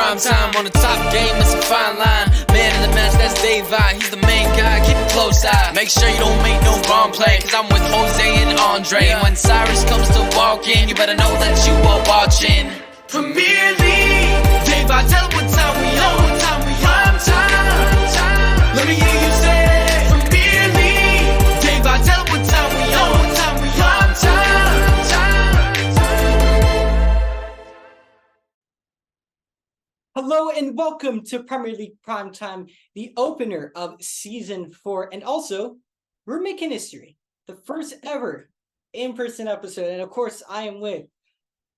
prime time on the top game, it's a fine line. Man in the match, that's Dave I. He's the main guy, keep a close eye. Make sure you don't make no wrong play, cause I'm with Jose and Andre. When Cyrus comes to walk in, you better know that you are watching Premier League. Dave I, tell what time we on. Prime time. Let me hear you say Premier League. Dave I, tell what time we on. Prime time. Hello and welcome to Premier League Primetime, the opener of Season 4. And also, we're making history. The first ever in-person episode. And of course, I am with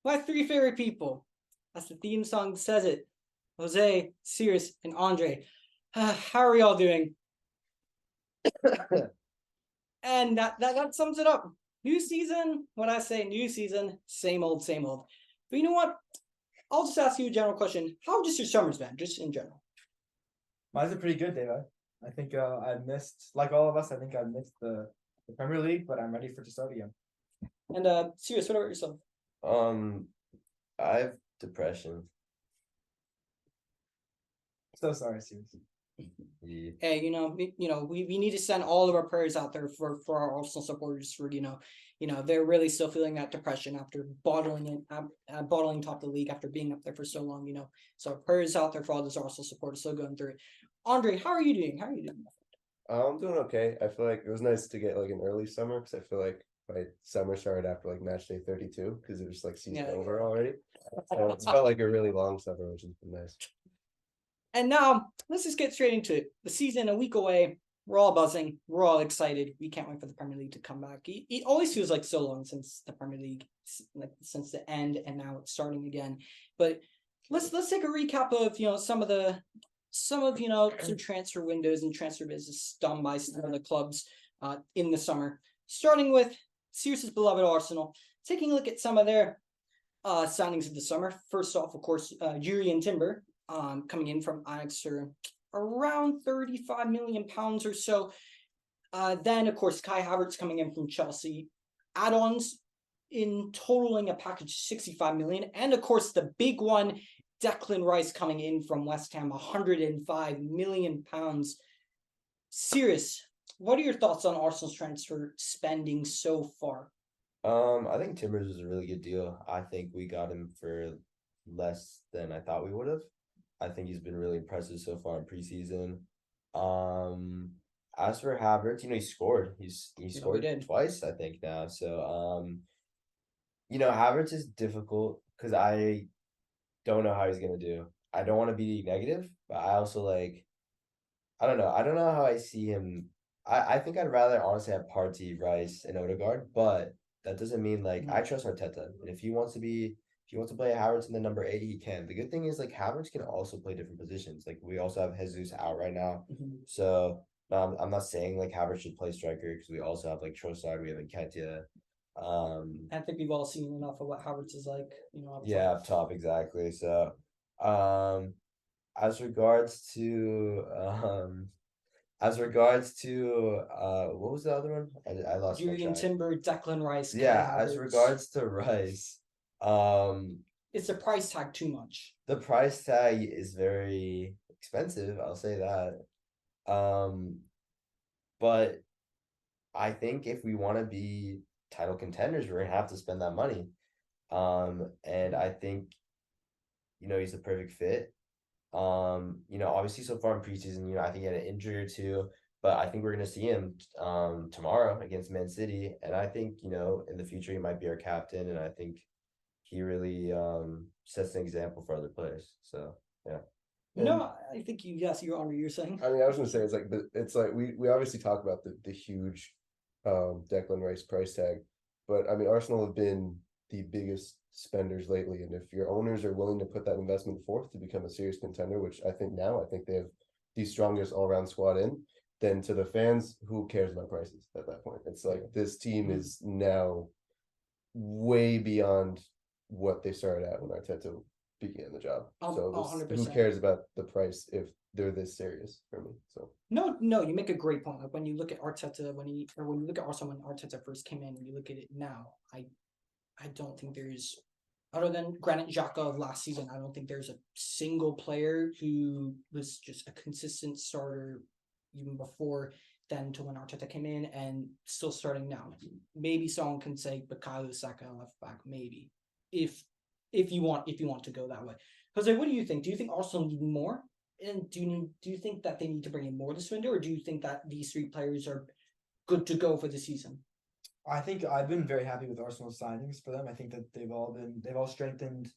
my three favorite people. As the theme song says it. Jose, Cyrus, and Andre. How are y'all doing? And that sums it up. New season, when I say new season, same old, same old. But you know what? I'll just ask you a general question. How just your summer's been, just in general? Mine's pretty good, Dave. I think I missed, like all of us, I think I missed the Premier League, but I'm ready for it to start again. And Sirius, what about yourself? I have depression. So sorry, Sirius. Yeah. Hey, we need to send all of our prayers out there for our Arsenal supporters for they're really still feeling that depression after bottling top of the league after being up there for so long, So prayers out there for all those Arsenal supporters still going through it. Andre, how are you doing? I'm doing okay. I feel like it was nice to get like an early summer because I feel like my summer started after like match day 32 because it was like season over already. So it's felt like a really long summer, which has been nice. And now let's just get straight into it. The season a week away. We're all buzzing. We're all excited. We can't wait for the Premier League to come back. It always feels like so long since the Premier League, like since the end, and now it's starting again. But let's take a recap of some transfer windows and transfer business done by some of the clubs in the summer. Starting with Sirius's beloved Arsenal, taking a look at some of their signings of the summer. First off, of course, Jurrien Timber coming in from Ajax for around £35 million or so. Then, of course, Kai Havertz coming in from Chelsea. Add-ons in totaling a package of £65 million. And, of course, the big one, Declan Rice coming in from West Ham, £105 million. Sirius, what are your thoughts on Arsenal's transfer spending so far? I think Timbers was a really good deal. I think we got him for less than I thought we would have. I think he's been really impressive so far in preseason. As for Havertz, he scored. He scored twice, I think now. So, Havertz is difficult because I don't know how he's gonna do. I don't want to be negative, but I also I don't know. I don't know how I see him. I think I'd rather honestly have Partey, Rice, and Odegaard, but that doesn't mean I trust Arteta. And if he wants to play Havertz in the number 8, he can. The good thing is Havertz can also play different positions. We also have Jesus out right now. Mm-hmm. So I'm not saying Havertz should play striker because we also have Trossard, we have Nketiah. I think we've all seen enough of what Havertz is like, up top, exactly. So as regards to what was the other one? I lost my Jurrien track. Timber, Declan Rice. Yeah, as regards to Rice, it's the price tag too much. The price tag is very expensive, I'll say that. But I think if we want to be title contenders, we're gonna have to spend that money. And I think, he's the perfect fit. Obviously so far in preseason, I think he had an injury or two, but I think we're gonna see him tomorrow against Man City. And I think, in the future he might be our captain, and I think he really sets an example for other players. So yeah. No, I think you're saying. I mean, I was gonna say it's like we obviously talk about the huge Declan Rice price tag, but I mean Arsenal have been the biggest spenders lately, and if your owners are willing to put that investment forth to become a serious contender, which I think they have the strongest all-around squad in, then to the fans, who cares about prices at that point? It's this team is now way beyond what they started at when Arteta began the job. So who cares about the price if they're this serious for me? So no, you make a great point. When you look at Arteta, when you look at Arsenal when Arteta first came in, and you look at it now, I don't think there's other than Granit Xhaka of last season, I don't think there's a single player who was just a consistent starter even before then to when Arteta came in and still starting now. Maybe someone can say Bukayo Saka left back, maybe. If you want to go that way. Jose, what do you think? Do you think Arsenal need more? And do you think that they need to bring in more this window, or do you think that these three players are good to go for the season? I think I've been very happy with Arsenal's signings for them. I think that they've all strengthened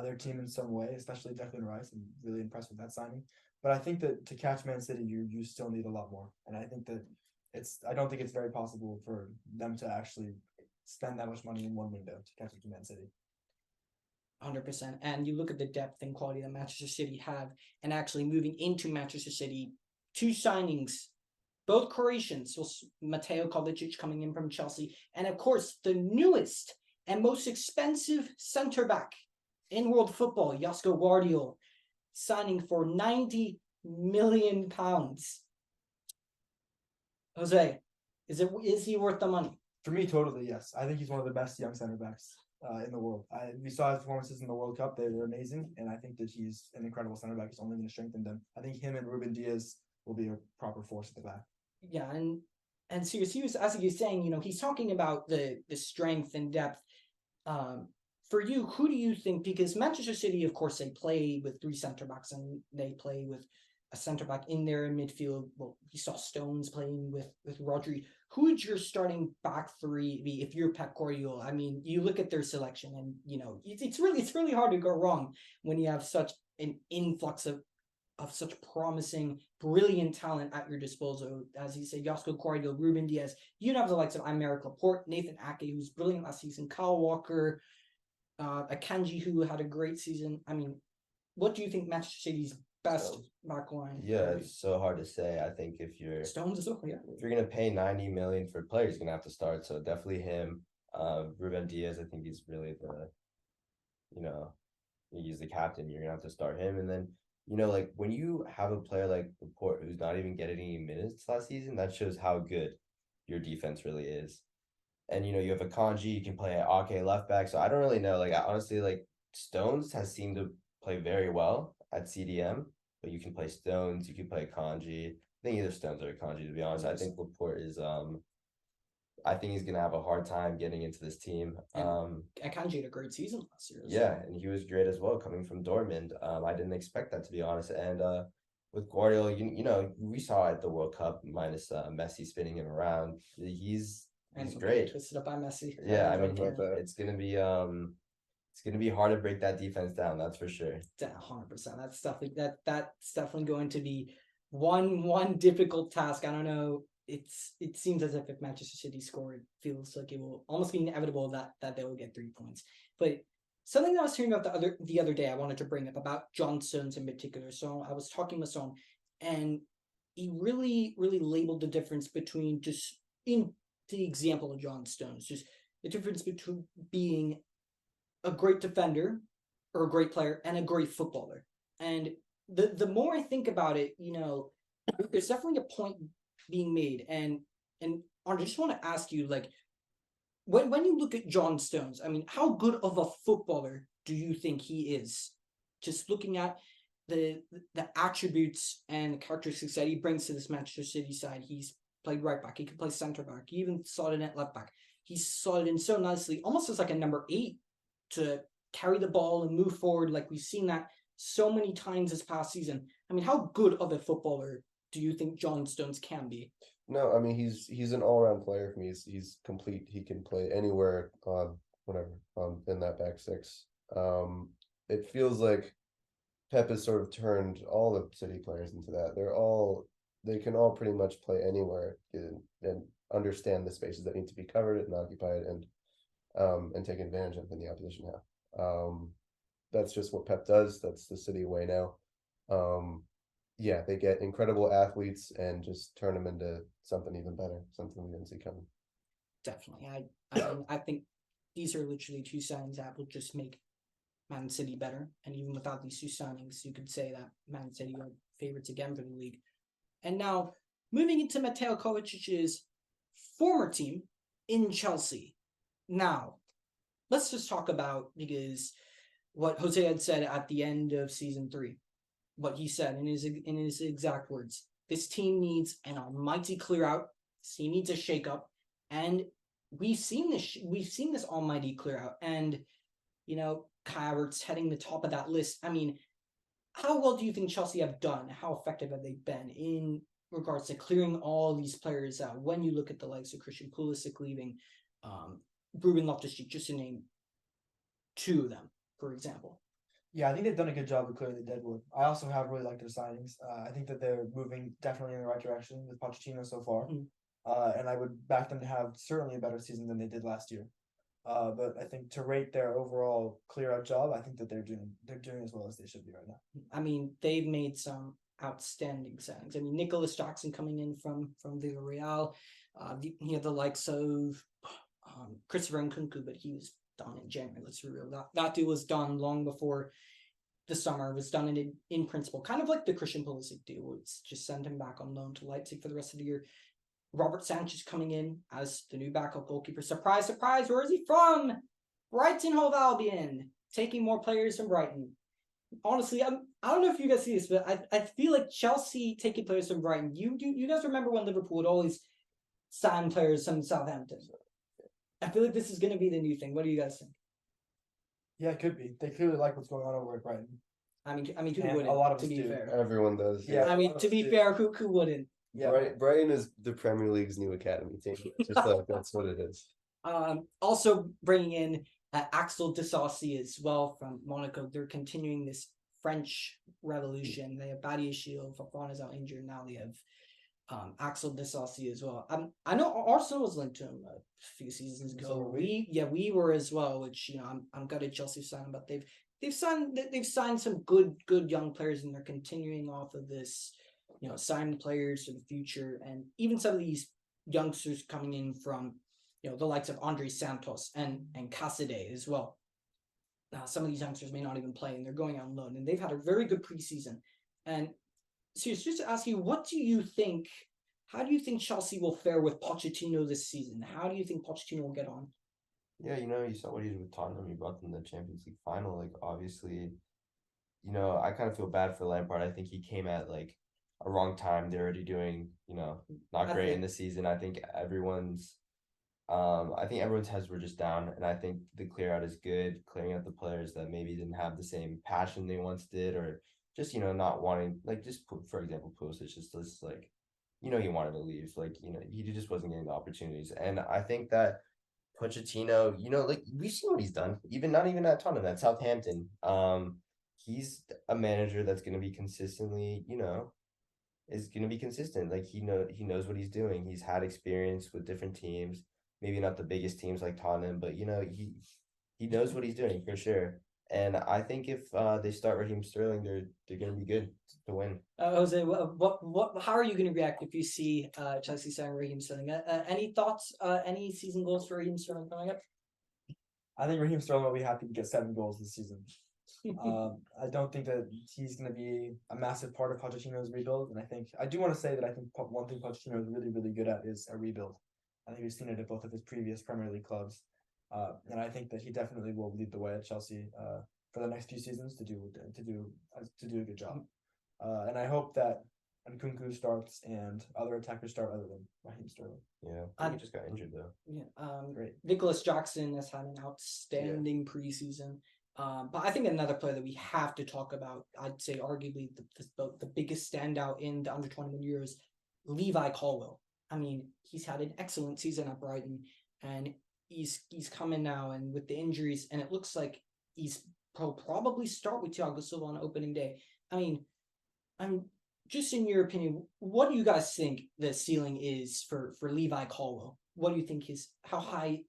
their team in some way, especially Declan Rice. I'm really impressed with that signing. But I think that to catch Man City, you still need a lot more. And I think that I don't think it's very possible for them to actually spend that much money in one window to catch up to Man City. 100%. And you look at the depth and quality that Manchester City have, and actually moving into Manchester City, 2 signings, both Croatians, so Mateo Kovacic coming in from Chelsea, and of course the newest and most expensive centre back in world football, Josko Gvardiol, signing for £90 million. Jose, is he worth the money? For me, totally yes. I think he's one of the best young center backs in the world. We saw his performances in the World Cup; they were amazing, and I think that he's an incredible center back. He's only going to strengthen them. I think him and Ruben Diaz will be a proper force at the back. Yeah, and seriously, as he was saying, he's talking about the strength and depth. For you, who do you think? Because Manchester City, of course, they play with 3 center backs, and they play with a center back in there in midfield. Well, you saw Stones playing with Rodri. Who would your starting back 3 be if you're Pep Guardiola? I mean, you look at their selection, and it's really hard to go wrong when you have such an influx of such promising, brilliant talent at your disposal. As you say, Josko Gvardiol, Ruben Diaz. You have the likes of Aymeric Laporte, Nathan Ake, who's brilliant last season, Kyle Walker, Akanji, who had a great season. I mean, what do you think Manchester City's best back line? Yeah, it's so hard to say. I think if you're Stones as well, yeah. If you're gonna pay 90 million for players, you're gonna have to start. So definitely him. Ruben Diaz, I think he's really he's the captain. You're gonna have to start him, and then like when you have a player like Laporte who's not even getting any minutes last season, that shows how good your defense really is. And you have Akanji, you can play at Ake left back. So I don't really know. Like honestly, like Stones has seemed to play very well at CDM, but you can play Stones, you can play Akanji. I think either Stones or Akanji, to be honest. I think Laporte is I think he's gonna have a hard time getting into this team. Akanji had a great season last year. Yeah, and he was great as well coming from Dortmund. I didn't expect that, to be honest. And with Gvardiol, we saw at the World Cup minus Messi spinning him around. He's great. Twisted up by Messi. Yeah, I mean it's gonna be hard to break that defense down. That's for sure. 100%. That's definitely going to be one difficult task. I don't know. It seems as if Manchester City score, it feels like it will almost be inevitable that they will get 3 points. But something that I was hearing about the other day, I wanted to bring up about John Stones in particular. So I was talking with someone, and he really labeled the difference between, just in the example of John Stones, just the difference between being a great defender or a great player and a great footballer. And the more I think about it, there's definitely a point being made. And I just want to ask you, like, when you look at John Stones, I mean, how good of a footballer do you think he is? Just looking at the attributes and the characteristics that he brings to this Manchester City side. He's played right back. He can play centre back. He even slotted in at left back. He's slotted in so nicely, almost as like a number 8 to carry the ball and move forward. Like we've seen that so many times this past season. I mean, how good of a footballer do you think John Stones can be? No, I mean he's an all-around player for me. He's complete. He can play anywhere in that back 6. It feels like Pep has sort of turned all the City players into that. They can all pretty much play anywhere and understand the spaces that need to be covered and occupied and take advantage of in the opposition half. That's just what Pep does. That's the City way now. Yeah, they get incredible athletes and just turn them into something even better, something we didn't see coming. Definitely. I think these are literally 2 signings that will just make Man City better. And even without these 2 signings, you could say that Man City are favorites again for the league. And now, moving into Mateo Kovacic's former team in Chelsea. Now, let's just talk about, because what Jose had said at the end of season 3, what he said in his exact words: this team needs an almighty clear out. This team needs a shakeup, and we've seen this. We've seen this almighty clear out, and Kai Havertz heading the top of that list. I mean, how well do you think Chelsea have done? How effective have they been in regards to clearing all these players out? When you look at the likes of Christian Pulisic leaving, Ruben Loftus-Cheek, just to name 2 of them, for example. Yeah, I think they've done a good job of clearing the deadwood. I also have really liked their signings. I think that they're moving definitely in the right direction with Pochettino so far. And I would back them to have certainly a better season than they did last year. But I think to rate their overall clear out job, I think that they're doing as well as they should be right now. I mean, they've made some outstanding signings. I mean, Nicholas Jackson coming in from Villarreal. You have the likes of Christopher Nkunku, but he was done in January. Let's be real. That deal was done long before the summer. It was done in principle, kind of like the Christian Pulisic deal. It's just send him back on loan to Leipzig for the rest of the year. Robert Sanchez coming in as the new backup goalkeeper. Surprise, surprise, where is he from? Brighton Hove Albion, taking more players from Brighton. Honestly, I don't know if you guys see this, but I feel like Chelsea taking players from Brighton. You guys remember when Liverpool would always sign players from Southampton? I feel like this is going to be the new thing. What do you guys think? Yeah, it could be. They clearly like what's going on over at Brighton. I mean, who And wouldn't? a lot of to us be do. fair. Everyone does. Yeah. I mean, to be fair, who wouldn't? Yeah, Brighton is the Premier League's new academy team. It's just like that's what it is. Also bringing in Axel Disasi as well from Monaco. They're continuing this French revolution. They have Badiashile, Fofana is out injured. Now they have Axel Disasi as well. I know Arsenal was linked to him a few seasons ago. So were we? We were as well. Which I'm gutted Chelsea signed, but they've signed some good young players, and they're continuing off of this. Signing players for the future, and even some of these youngsters coming in from, the likes of Andre Santos and Casade as well. Now, some of these youngsters may not even play, and they're going on loan, and they've had a very good preseason. And serious, just to ask you, how do you think Chelsea will fare with Pochettino this season? How do you think Pochettino will get on? Yeah, you saw what he did with Tottenham. He brought them to the Champions League final. Like, obviously, I kind of feel bad for Lampard. I think he came at a wrong time. They're already doing, not great in the season. I think everyone's heads were just down, and I think the clear out is good, clearing out the players that maybe didn't have the same passion they once did, or just not wanting, for example, Pulisic just he wanted to leave, he just wasn't getting the opportunities, and I think that Pochettino, we've seen what he's done, not even at Tottenham, at Southampton. He's a manager that's going to be consistently, is going to be consistent. He knows what he's doing. He's had experience with different teams, maybe not the biggest teams like Tottenham, but he knows what he's doing for sure. And I think if they start Raheem Sterling, they're going to be good to win. Jose, how are you going to react if you see Chelsea signing Raheem Sterling? Any thoughts? Any season goals for Raheem Sterling coming up? I think Raheem Sterling will be happy to get 7 goals this season. I don't think that he's going to be a massive part of Pochettino's rebuild, and I do want to say that I think one thing Pochettino is really, really good at is a rebuild. I think we've seen it at both of his previous Premier League clubs, and I think that he definitely will lead the way at Chelsea for the next few seasons to do a good job. And I hope that Nkunku starts and other attackers start other than Raheem Sterling. Yeah, he just got injured though. Yeah, Great. Nicholas Jackson has had an outstanding preseason. But I think another player that we have to talk about, I'd say arguably the biggest standout in the under 21 Euros, Levi Colwill. I mean, he's had an excellent season at Brighton, and he's coming now, and with the injuries, and it looks like he's probably start with Thiago Silva on opening day. I mean, I'm just in your opinion, what do you guys think the ceiling is for Levi Colwill? What do you think how high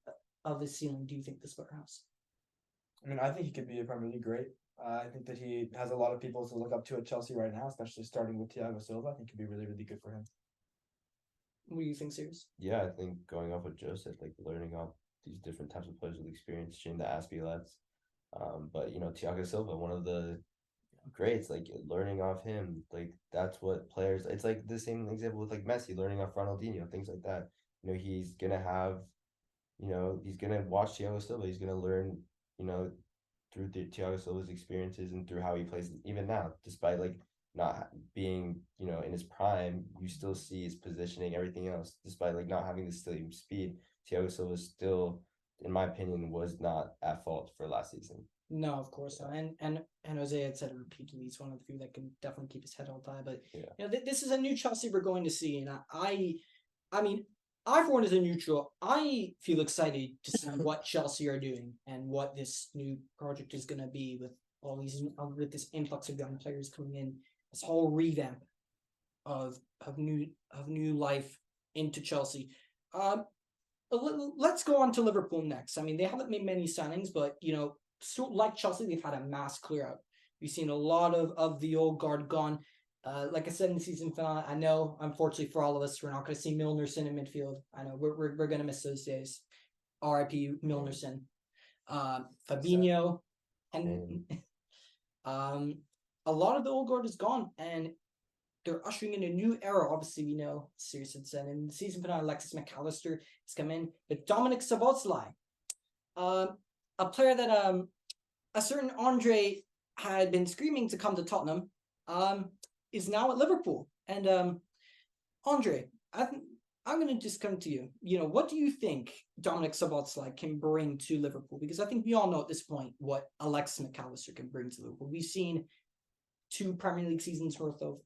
of a ceiling do you think this player has? I mean, I think he could be a Premier League great. I think that he has a lot of people to look up to at Chelsea right now, especially starting with Thiago Silva. I think could be really, really good for him. What do you think, Sirius? Yeah, I think going off what Joe said, learning off these different types of players with experience, Shane the Aspie lads. But Thiago Silva, one of the greats, learning off him, that's what players. It's the same example with Messi learning off Ronaldinho, things like that. He's gonna have he's gonna watch Thiago Silva. He's gonna learn, through Thiago Silva's experiences and through how he plays even now, despite like not being, in his prime, you still see his positioning, everything else, despite like not having the same speed. Thiago Silva still, in my opinion, was not at fault for last season. No, of course not. And Jose had said it repeatedly. He's one of the few that can definitely keep his head held high. But this is a new Chelsea we're going to see, and I mean, I for one as a neutral, I feel excited to see what Chelsea are doing and what this new project is going to be with all these with this influx of young players coming in, this whole revamp of new life into Chelsea. Let's go on to Liverpool next. I mean, they haven't made many signings, but so like Chelsea, they've had a mass clear out. We've seen a lot of the old guard gone. Like I said in the season finale, I know, unfortunately for all of us, we're not going to see Milnerson in midfield. I know we're going to miss those days. R.I.P. Milnerson. Fabinho. And a lot of the old guard is gone, and they're ushering in a new era. Obviously, we know Sirius had said in the season finale, Alexis McAllister has come in, but Dominic Szoboszlai, a player that a certain Andre had been screaming to come to Tottenham, is now at Liverpool. And Andre, I'm going to just come to you. What do you think Dominic Szoboszlai can bring to Liverpool? Because I think we all know at this point what Alexis McAllister can bring to Liverpool. We've seen 2 Premier League seasons worth of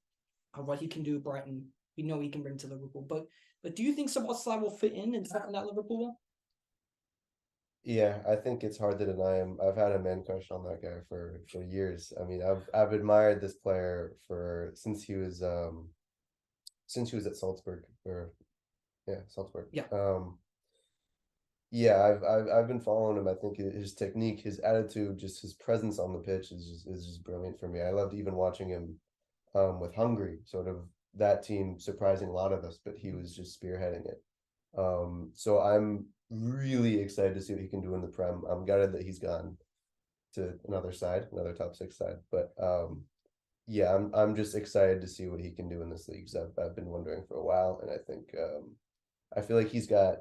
what he can do at Brighton. We know he can bring to Liverpool. But do you think Szoboszlai will fit in and something that Liverpool will? Yeah, I think it's hard to deny him. I've had a man crush on that guy for years. I mean, I've admired this player since he was at Salzburg, Salzburg. Yeah. Yeah, I've been following him. I think his technique, his attitude, just his presence on the pitch is just brilliant for me. I loved even watching him with Hungary, sort of that team surprising a lot of us, but he was just spearheading it. So I'm really excited to see what he can do in the Prem. I'm gutted that he's gone to another top 6 side. But yeah, I'm just excited to see what he can do in this league. Because I've been wondering for a while, and I think I feel like he's got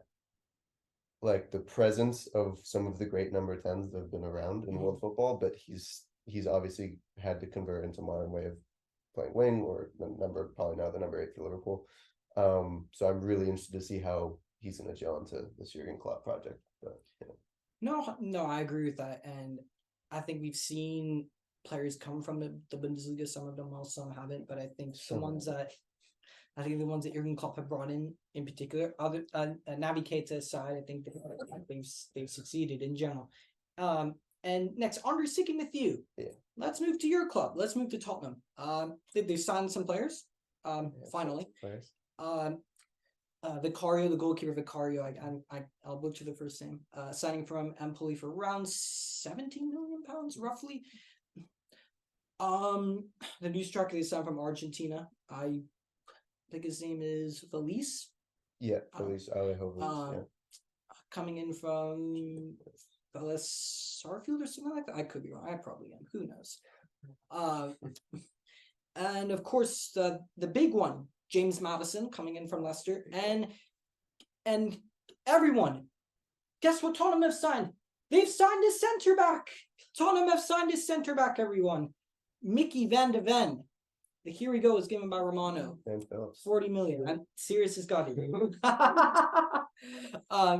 like the presence of some of the great number 10s that have been around in world football, but he's obviously had to convert into modern way of playing wing, or probably now the number 8 for Liverpool. So I'm really interested to see how he's going to gel into this Jurgen Klopp project. But No, I agree with that, and I think we've seen players come from the Bundesliga. Some of them well, some haven't. But I think the ones that Jurgen Klopp have brought in particular, other Naby Keita aside, I think they've succeeded in general. And next, Andre, sticking with you. Yeah. Let's move to your club. Let's move to Tottenham. They signed some players. Finally. Vicario, the goalkeeper Vicario, I'll butcher the first name. Signing from Empoli for around £17 million, roughly. The new striker they signed from Argentina. I think his name is Felice. Yeah, Felice Alejo. Coming in from Sarfield or something like that. I could be wrong. I probably am. Who knows? And of course, the big one, James Maddison, coming in from Leicester, and everyone, guess what Tottenham have signed? They've signed his centre back. Tottenham have signed his centre back. Everyone, Mickey Van de Ven. Here we go is given by Romano. 40 million. And Sirius has got it.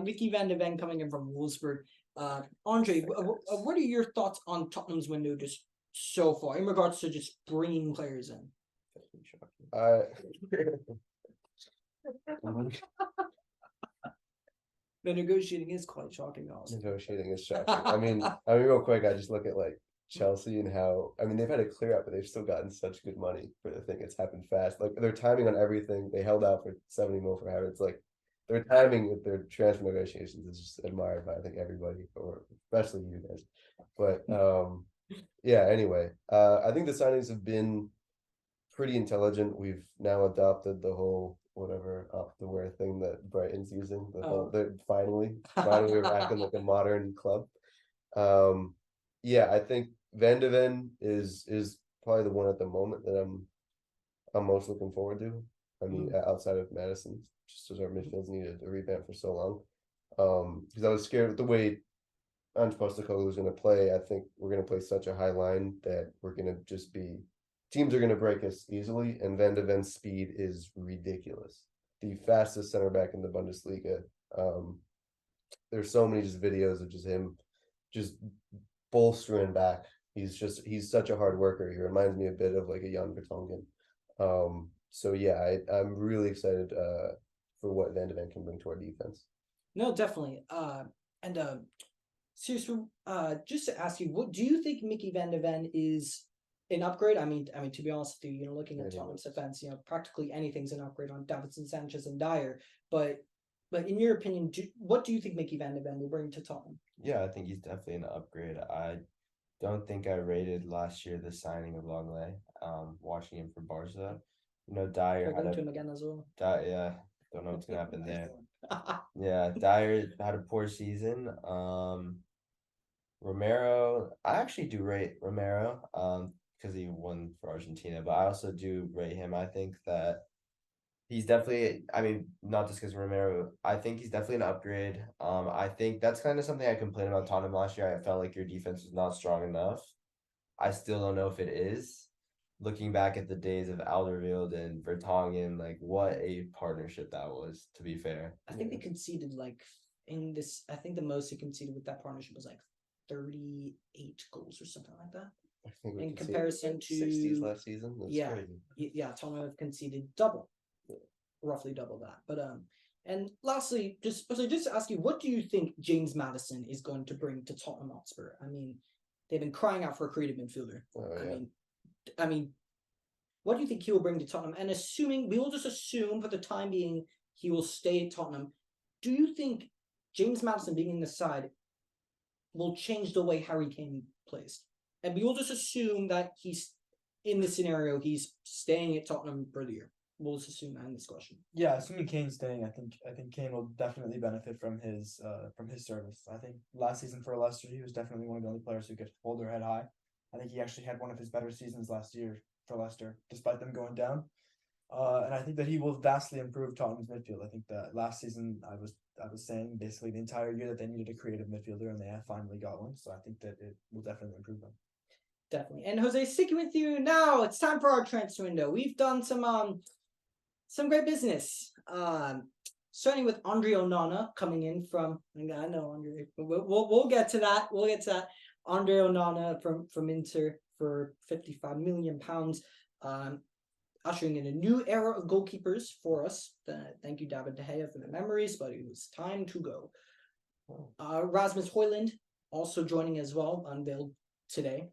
Mickey Van de Ven coming in from Wolfsburg. Andre, what are your thoughts on Tottenham's window just so far in regards to just bringing players in? The negotiating is quite shocking. Also, negotiating is shocking. I mean, real quick, I just look at like Chelsea and how they've had a clear out, but they've still gotten such good money for the thing. It's happened fast. Like their timing on everything. They held out for 70 mil for Havertz. Like their timing with their transfer negotiations is just admired by I think everybody, or especially you guys. But yeah. Anyway, I think the signings have been pretty intelligent. We've now adopted the whole whatever up the wear thing that Brighton's using. Finally we're back in like a modern club. Yeah, I think Van de Ven is probably the one at the moment that I'm most looking forward to. I mean, outside of Madison, just as our midfields needed a revamp for so Because I was scared with the way Ange Postecoglou is going to play. I think we're going to play such a high line that we're going to just be teams are going to break us easily, and Van de Ven's speed is ridiculous. The fastest center back in the Bundesliga. There's so many just videos of just him just bolstering back. He's such a hard worker. He reminds me a bit of like a Jan Vertonghen. So yeah, I'm really excited for what Van de Ven can bring to our defense. No, definitely. And seriously, just to ask you, what do you think Mickey Van de Ven is an upgrade? I mean, to be honest with you, looking at Tottenham's defense, practically anything's an upgrade on Davinson Sanchez and Dyer. But in your opinion, what do you think Mickey Van de Ven will bring to Tottenham? Yeah, I think he's definitely an upgrade. I don't think I rated last year the signing of Longley. Watching him for Barca, Dyer had to him again as well. Yeah, don't know what's gonna happen there. Yeah, Dyer had a poor season. Romero, I actually do rate Romero, because he won for Argentina, but I also do rate him. I think that he's definitely, I mean, not just because Romero, I think he's definitely an upgrade. I think that's kind of something I complained about Tottenham last year. I felt like your defense was not strong enough. I still don't know if it is. Looking back at the days of Alderweireld and Vertonghen, like what a partnership that was, to be fair. I think they conceded I think the most they conceded with that partnership was like 38 goals or something like that. I think in comparison to 60s last season. That's crazy. Tottenham have conceded double, roughly double that. But and lastly, just to ask you, what do you think James Maddison is going to bring to Tottenham Hotspur? I mean, they've been crying out for a creative midfielder. I mean, what do you think he will bring to Tottenham? And we will just assume for the time being he will stay at Tottenham. Do you think James Maddison being in the side will change the way Harry Kane plays? And we will just assume that he's in this scenario, he's staying at Tottenham for the year. We'll just assume that in this question. Yeah, assuming Kane's staying, I think Kane will definitely benefit from his service. I think last season for Leicester, he was definitely one of the only players who could hold their head high. I think he actually had one of his better seasons last year for Leicester, despite them going down. And I think that he will vastly improve Tottenham's midfield. I think that last season I was saying basically the entire year that they needed a creative midfielder, and they have finally got one. So I think that it will definitely improve them. Definitely. And Jose, sticking with you now, it's time for our transfer window. We've done some great business. Starting with Andre Onana coming in from, I know Andre, we'll get to that. We'll get to that. Andre Onana from Inter for £55 million. Ushering in a new era of goalkeepers for us. Thank you, David De Gea, for the memories, but it was time to go. Rasmus Højlund also joining as well, unveiled today.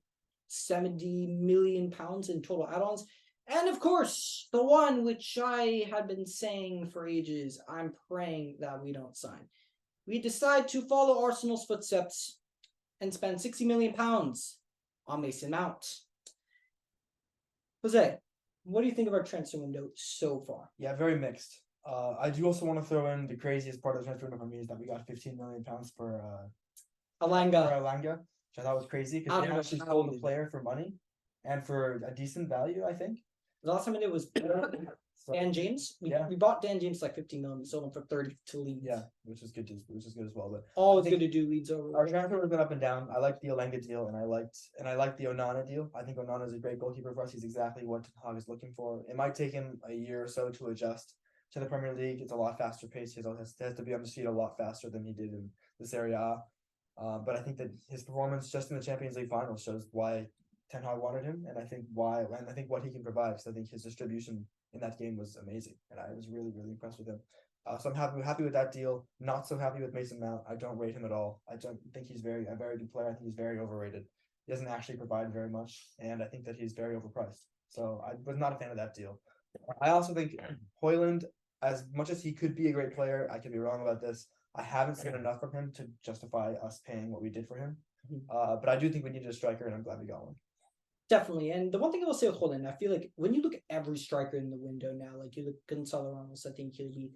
£70 million in total add-ons. And of course, the one which I had been saying for ages, I'm praying that we don't sign. We decide to follow Arsenal's footsteps and spend £60 million on Mason Mount. Jose, what do you think of our transfer window so far? Yeah, very mixed. I do also want to throw in the craziest part of the transfer window for me is that we got £15 million for Alanga, which I thought was crazy because they actually sold the player for money and for a decent value, I think. The last time I did was Dan James. We bought Dan James like $15 million. We sold him for 30 to Leeds. Yeah, which is good as well. But always good to do Leeds over. Our transfer has been up and down. I like the Alanga deal, and I liked the Onana deal. I think Onana is a great goalkeeper for us. He's exactly what Ten Hag is looking for. It might take him a year or so to adjust to the Premier League. It's a lot faster pace. He has to be on the feet a lot faster than he did in the Serie A. But I think that his performance just in the Champions League final shows why Ten Hag wanted him, and I think what he can provide. Because I think his distribution in that game was amazing, and I was really, really impressed with him. So I'm happy with that deal. Not so happy with Mason Mount. I don't rate him at all. I don't think he's a very good player. I think he's very overrated. He doesn't actually provide very much, and I think that he's very overpriced. So I was not a fan of that deal. I also think Højlund, as much as he could be a great player, I could be wrong about this. I haven't seen enough from him to justify us paying what we did for him. But I do think we needed a striker, and I'm glad we got one. Definitely. And the one thing I will say with Højlund, I feel like when you look at every striker in the window now, like you look at Gonzalo Ramos, I think he'll be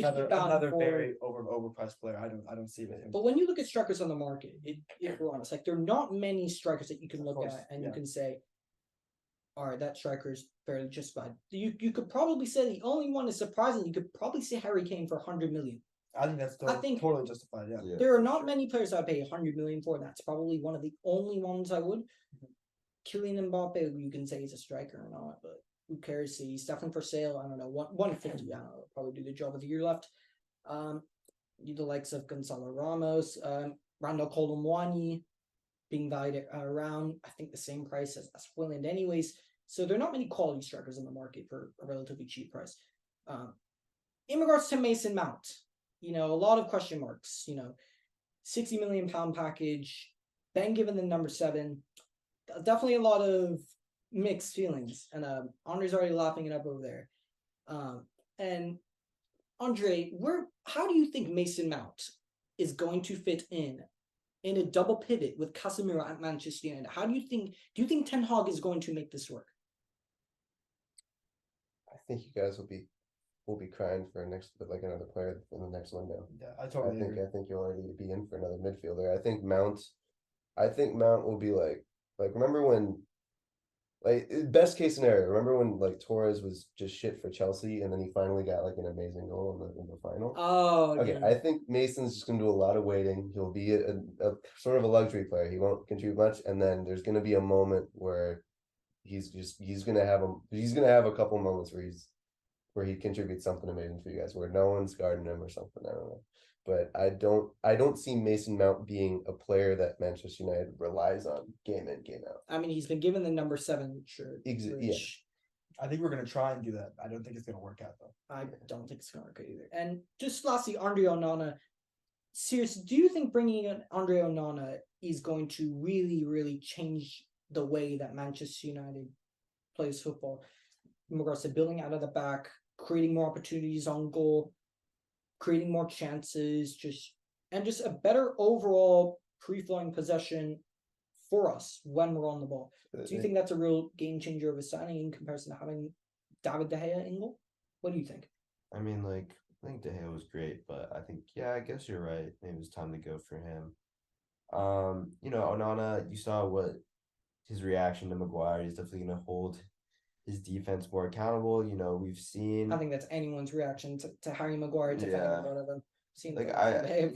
another very overpriced player. I don't see it. But when you look at strikers on the market, if we're honest, like there are not many strikers that you can look at and you can say, all right, that striker is fairly justified. You could probably say the only one is surprising. You could probably say Harry Kane for 100 million. I think that's think- totally justified. Yeah. Yeah, There are for not sure. many players I'd pay 100 million for. That's probably one of the only ones I would. Kylian Mbappe, you can say he's a striker or not, but who cares? He's definitely for sale. I don't know, 150. I don't know, probably do the job with a year left. The likes of Gonzalo Ramos, Randall Colomwani being valued at around, I think, the same price as Willand anyways. So there are not many quality strikers in the market for a relatively cheap price. In regards to Mason Mount, a lot of question marks, £60 million package, then given the number 7, definitely a lot of mixed feelings. And Andre's already laughing it up over there. And Andre, how do you think Mason Mount is going to fit in a double pivot with Casemiro at Manchester United? How do you think Ten Hag is going to make this work? I think you guys will be crying for another player in the next window. Yeah, I totally agree. I think you'll already be in for another midfielder. I think Mount will be like remember when best case scenario, remember when Torres was just shit for Chelsea and then he finally got an amazing goal in the final? Oh, okay. yeah. I think Mason's just gonna do a lot of waiting. He'll be a sort of a luxury player. He won't contribute much, and then there's gonna be a moment where he's gonna have a couple moments where he contributes something amazing for you guys, where no one's guarding him or something. I don't know. But I don't see Mason Mount being a player that Manchester United relies on game in, game out. I mean, he's been given the number 7 shirt. Yeah. I think we're gonna try and do that. I don't think it's gonna work out though. I don't think it's gonna work out either. And just lastly, Andre Onana. Seriously, do you think bringing in Andre Onana is going to really, really change the way that Manchester United plays football in regards to building out of the back, creating more opportunities on goal, creating more chances, just a better overall free-flowing possession for us when we're on the ball? Do you think that's a real game changer of a signing in comparison to having David De Gea in goal? What do you think? I mean, I think De Gea was great, but I think, I guess you're right. Maybe it was time to go for him. Onana, you saw what his reaction to Maguire. He's definitely going to hold his defense more accountable. We've seen. I think that's anyone's reaction to Harry Maguire defending one of them.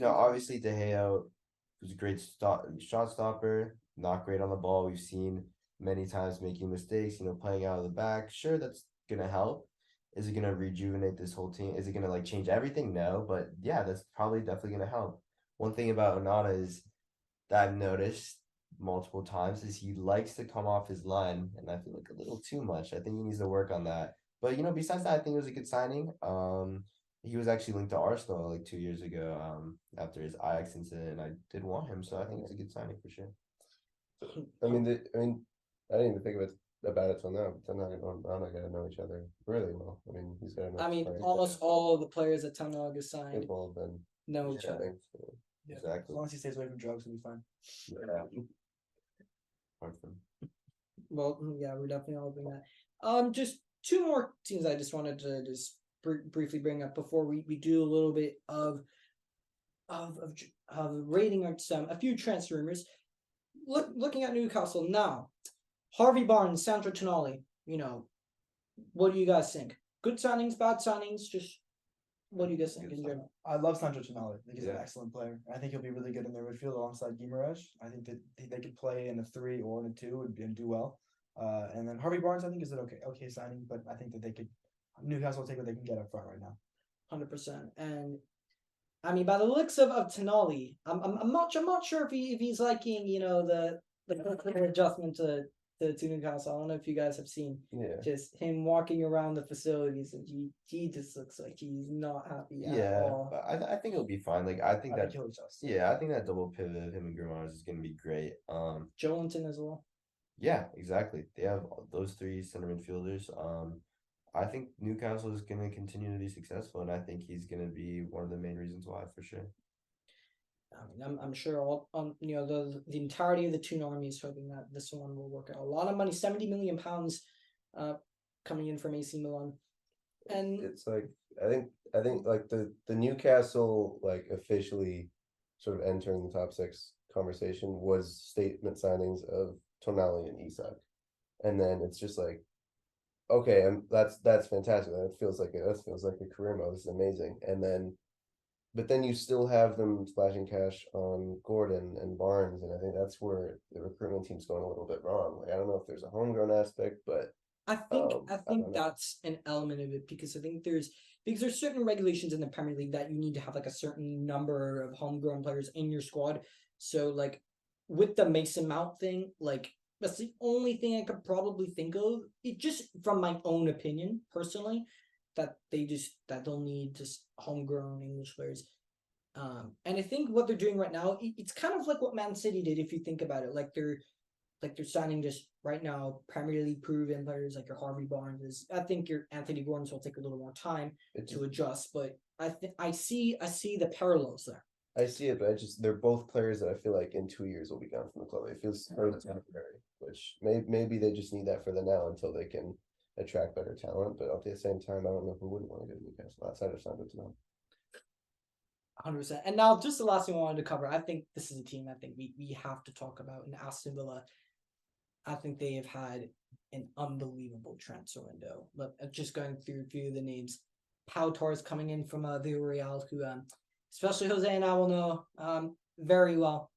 Obviously De Gea was a great shot stopper, not great on the ball. We've seen many times making mistakes, playing out of the back. Sure, that's gonna help. Is it gonna rejuvenate this whole team? Is it gonna change everything? No, but yeah, that's probably definitely gonna help. One thing about Onana is that I've noticed multiple times is he likes to come off his line, and I feel a little too much. I think he needs to work on that. But besides that, I think it was a good signing. He was actually linked to Arsenal 2 years ago after his Ajax incident, and I did want him, so I think it's a good signing for sure. I didn't even think about it till now. But they're not gonna know each other really well. I mean, he's gonna. Almost all the players that Ten Hag has signed They've all been know each other. so, Yeah. Exactly. As long as he stays away from drugs, he'll be fine. yeah. Hard for him. Well, yeah, we're definitely all doing that. Just 2 more teams I just wanted to briefly bring up before we do a little bit of rating a few transfer rumors. Looking at Newcastle now, Harvey Barnes, Sandro Tonali. What do you guys think? Good signings, bad signings? Just what do you guys think in general? I love Sandro Tonali. I think he's an Yeah. excellent player. I think he'll be really good in their midfield alongside Guimaraes. I think that they could play in a 3 or in a 2 and do well. And then Harvey Barnes, I think, is an okay signing, but I think that Newcastle will take what they can get up front right now. 100%. And I mean, by the looks of Tonali, I'm not sure if he's liking the adjustment to Newcastle. I don't know if you guys have seen just him walking around the facilities, and he just looks like he's not happy at all. But I think it'll be fine. I think that he'll adjust. I think that double pivot of him and Grimaud is gonna be great. Joelinton as well. Yeah, exactly. They have those 3 center midfielders. I think Newcastle is going to continue to be successful, and I think he's going to be one of the main reasons why, for sure. I mean, I'm sure the entirety of the Toon Army is hoping that this one will work out. A lot of money, £70 million, coming in from AC Milan, and It's I think the Newcastle officially sort of entering the top 6 conversation was statement signings of Tonali and Isak, and then it's just okay, that's fantastic. That feels like a career mode. This is amazing. And then but then you still have them splashing cash on Gordon and Barnes, and I think that's where the recruitment team's going a little bit wrong. Like I don't know if there's a homegrown aspect, but I think I don't know. that's an element of it because I think there's certain regulations in the Premier League that you need to have like a certain number of homegrown players in your squad. So like with the Mason Mount thing, like that's the only thing I could probably think of. It just from my own opinion, personally, that they'll need just homegrown English players. And I think what they're doing right now, it's kind of like what Man City did if you think about it. Like they're signing just right now Premier League proven players like your Harvey Barnes. I think your Anthony Gordon's will take a little more time to adjust, but I see the parallels there. I see it, but they're both players that I feel like in 2 years will be gone from the club. It feels very temporary, which maybe they just need that for the now until they can attract better talent. But at the same time, I don't know who wouldn't want to go to Newcastle outside of Southampton. 100%. And now, just the last thing I wanted to cover. I think this is a team I think we have to talk about in Aston Villa. I think they have had an unbelievable transfer window. But just going through a few of the names, Pau Torres coming in from Villarreal, who especially Jose and I will know very well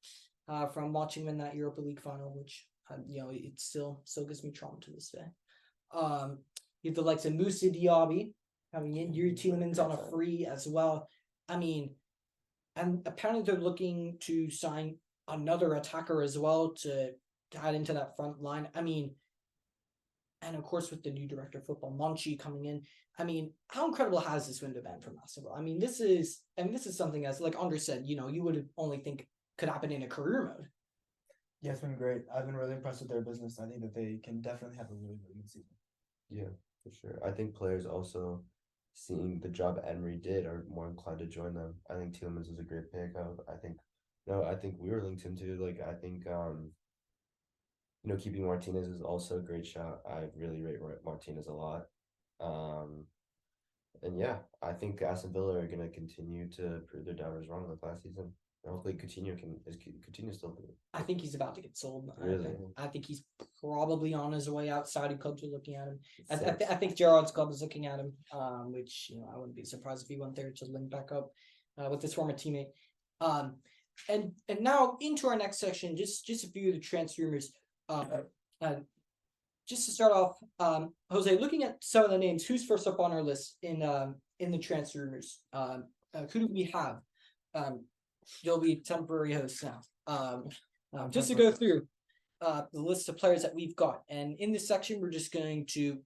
from watching him in that Europa League final, which it still gives me trauma to this day. You have the likes of Moussa Diaby coming in, Yuri Tielemans on a free as well. I mean, and apparently they're looking to sign another attacker as well to add into that front line. I mean, and of course with the new director of football, Monchi, coming in. I mean, how incredible has this window been from Aston Villa? I mean, this is something, as like Andre said, you would only think could happen in a career mode. Yeah, it's been great. I've been really impressed with their business. I think that they can definitely have a really, really good season. Yeah, for sure. I think players also seeing the job Emery did are more inclined to join them. I think Tielemans was a great pick. I think we were linked him to. Like I think keeping Martinez is also a great shot. I really rate Martinez a lot. And yeah, I think Aston Villa are gonna continue to prove their doubters wrong like last season. And hopefully Coutinho can still do it. I think he's about to get sold. Really? I think he's probably on his way out. Saudi clubs are looking at him. I think Gerard's club is looking at him, which I wouldn't be surprised if he went there to link back up with his former teammate. And now into our next section, just a few of the transfer rumors. Just to start off, Jose, looking at some of the names, who's first up on our list in the transfer rumors? Who do we have? You'll be temporary host now. Just to go through the list of players that we've got, and in this section, we're just going to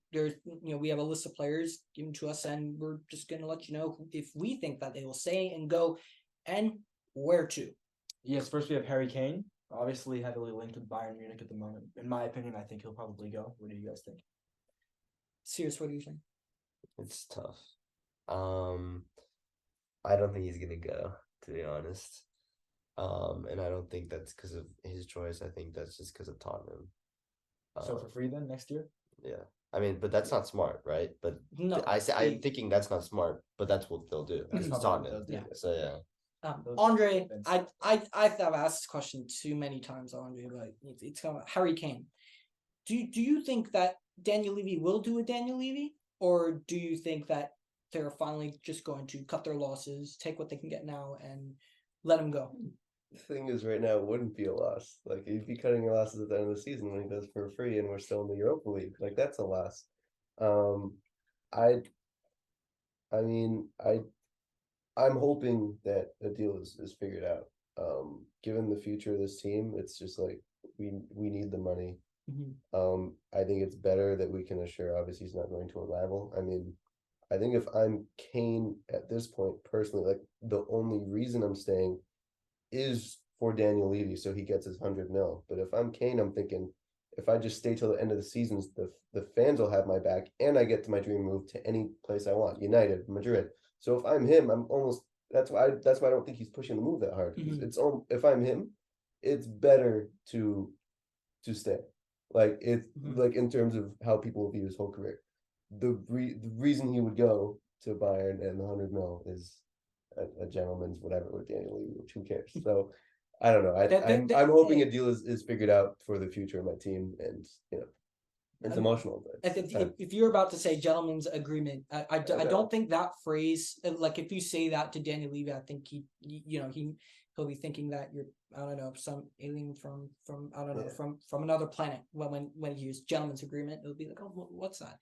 we have a list of players given to us, and we're just going to let you know if we think that they will stay and go, and where to. Yes, first we have Harry Kane, obviously heavily linked with Bayern Munich at the moment. In my opinion, I think he'll probably go. What do you guys think? Serious, what do you think? It's tough. I don't think he's gonna go, to be honest. And I don't think that's because of his choice. I think that's just because of Tottenham. So for free then next year? Yeah. I mean, but that's not smart, right? But No, I'm thinking that's not smart, but that's what they'll do. That's It's not what Tottenham. they'll do. So yeah. Andre, I've asked this question too many times, Andre, but it's kind of Harry Kane. Do you think that Daniel Levy will do a Daniel Levy, or do you think that they're finally just going to cut their losses, take what they can get now, and let him go? The thing is, right now, it wouldn't be a loss. Like, he'd be cutting your losses at the end of the season when he does for free, and we're still in the Europa League. Like, that's a loss. I'm hoping that a deal is figured out. Given the future of this team, it's just like we need the money. Mm-hmm. I think it's better that we can assure. Obviously, he's not going to a rival. I mean, I think if I'm Kane at this point, personally, like the only reason I'm staying is for Daniel Levy, so he gets his 100 mil. But if I'm Kane, I'm thinking if I just stay till the end of the season, the fans will have my back, and I get to my dream move to any place I want, United, Madrid. So if I'm him, I'm almost. That's why I don't think he's pushing the move that hard. Mm-hmm. It's if I'm him, it's better to stay. Like it's like in terms of how people view his whole career. The reason he would go to Bayern and the 100 mil is a gentleman's whatever with Daniel Levy, which who cares? So I don't know. I'm hoping a deal is figured out for the future of my team, and It's I'm- emotional. But if you're about to say gentleman's agreement, I don't think that phrase, like if you say that to Daniel Levy, I think he'll be thinking that you're, I don't know, some alien from I don't know, Yeah. from another planet. Well, when he used gentleman's agreement, it'll be like, oh, what's that?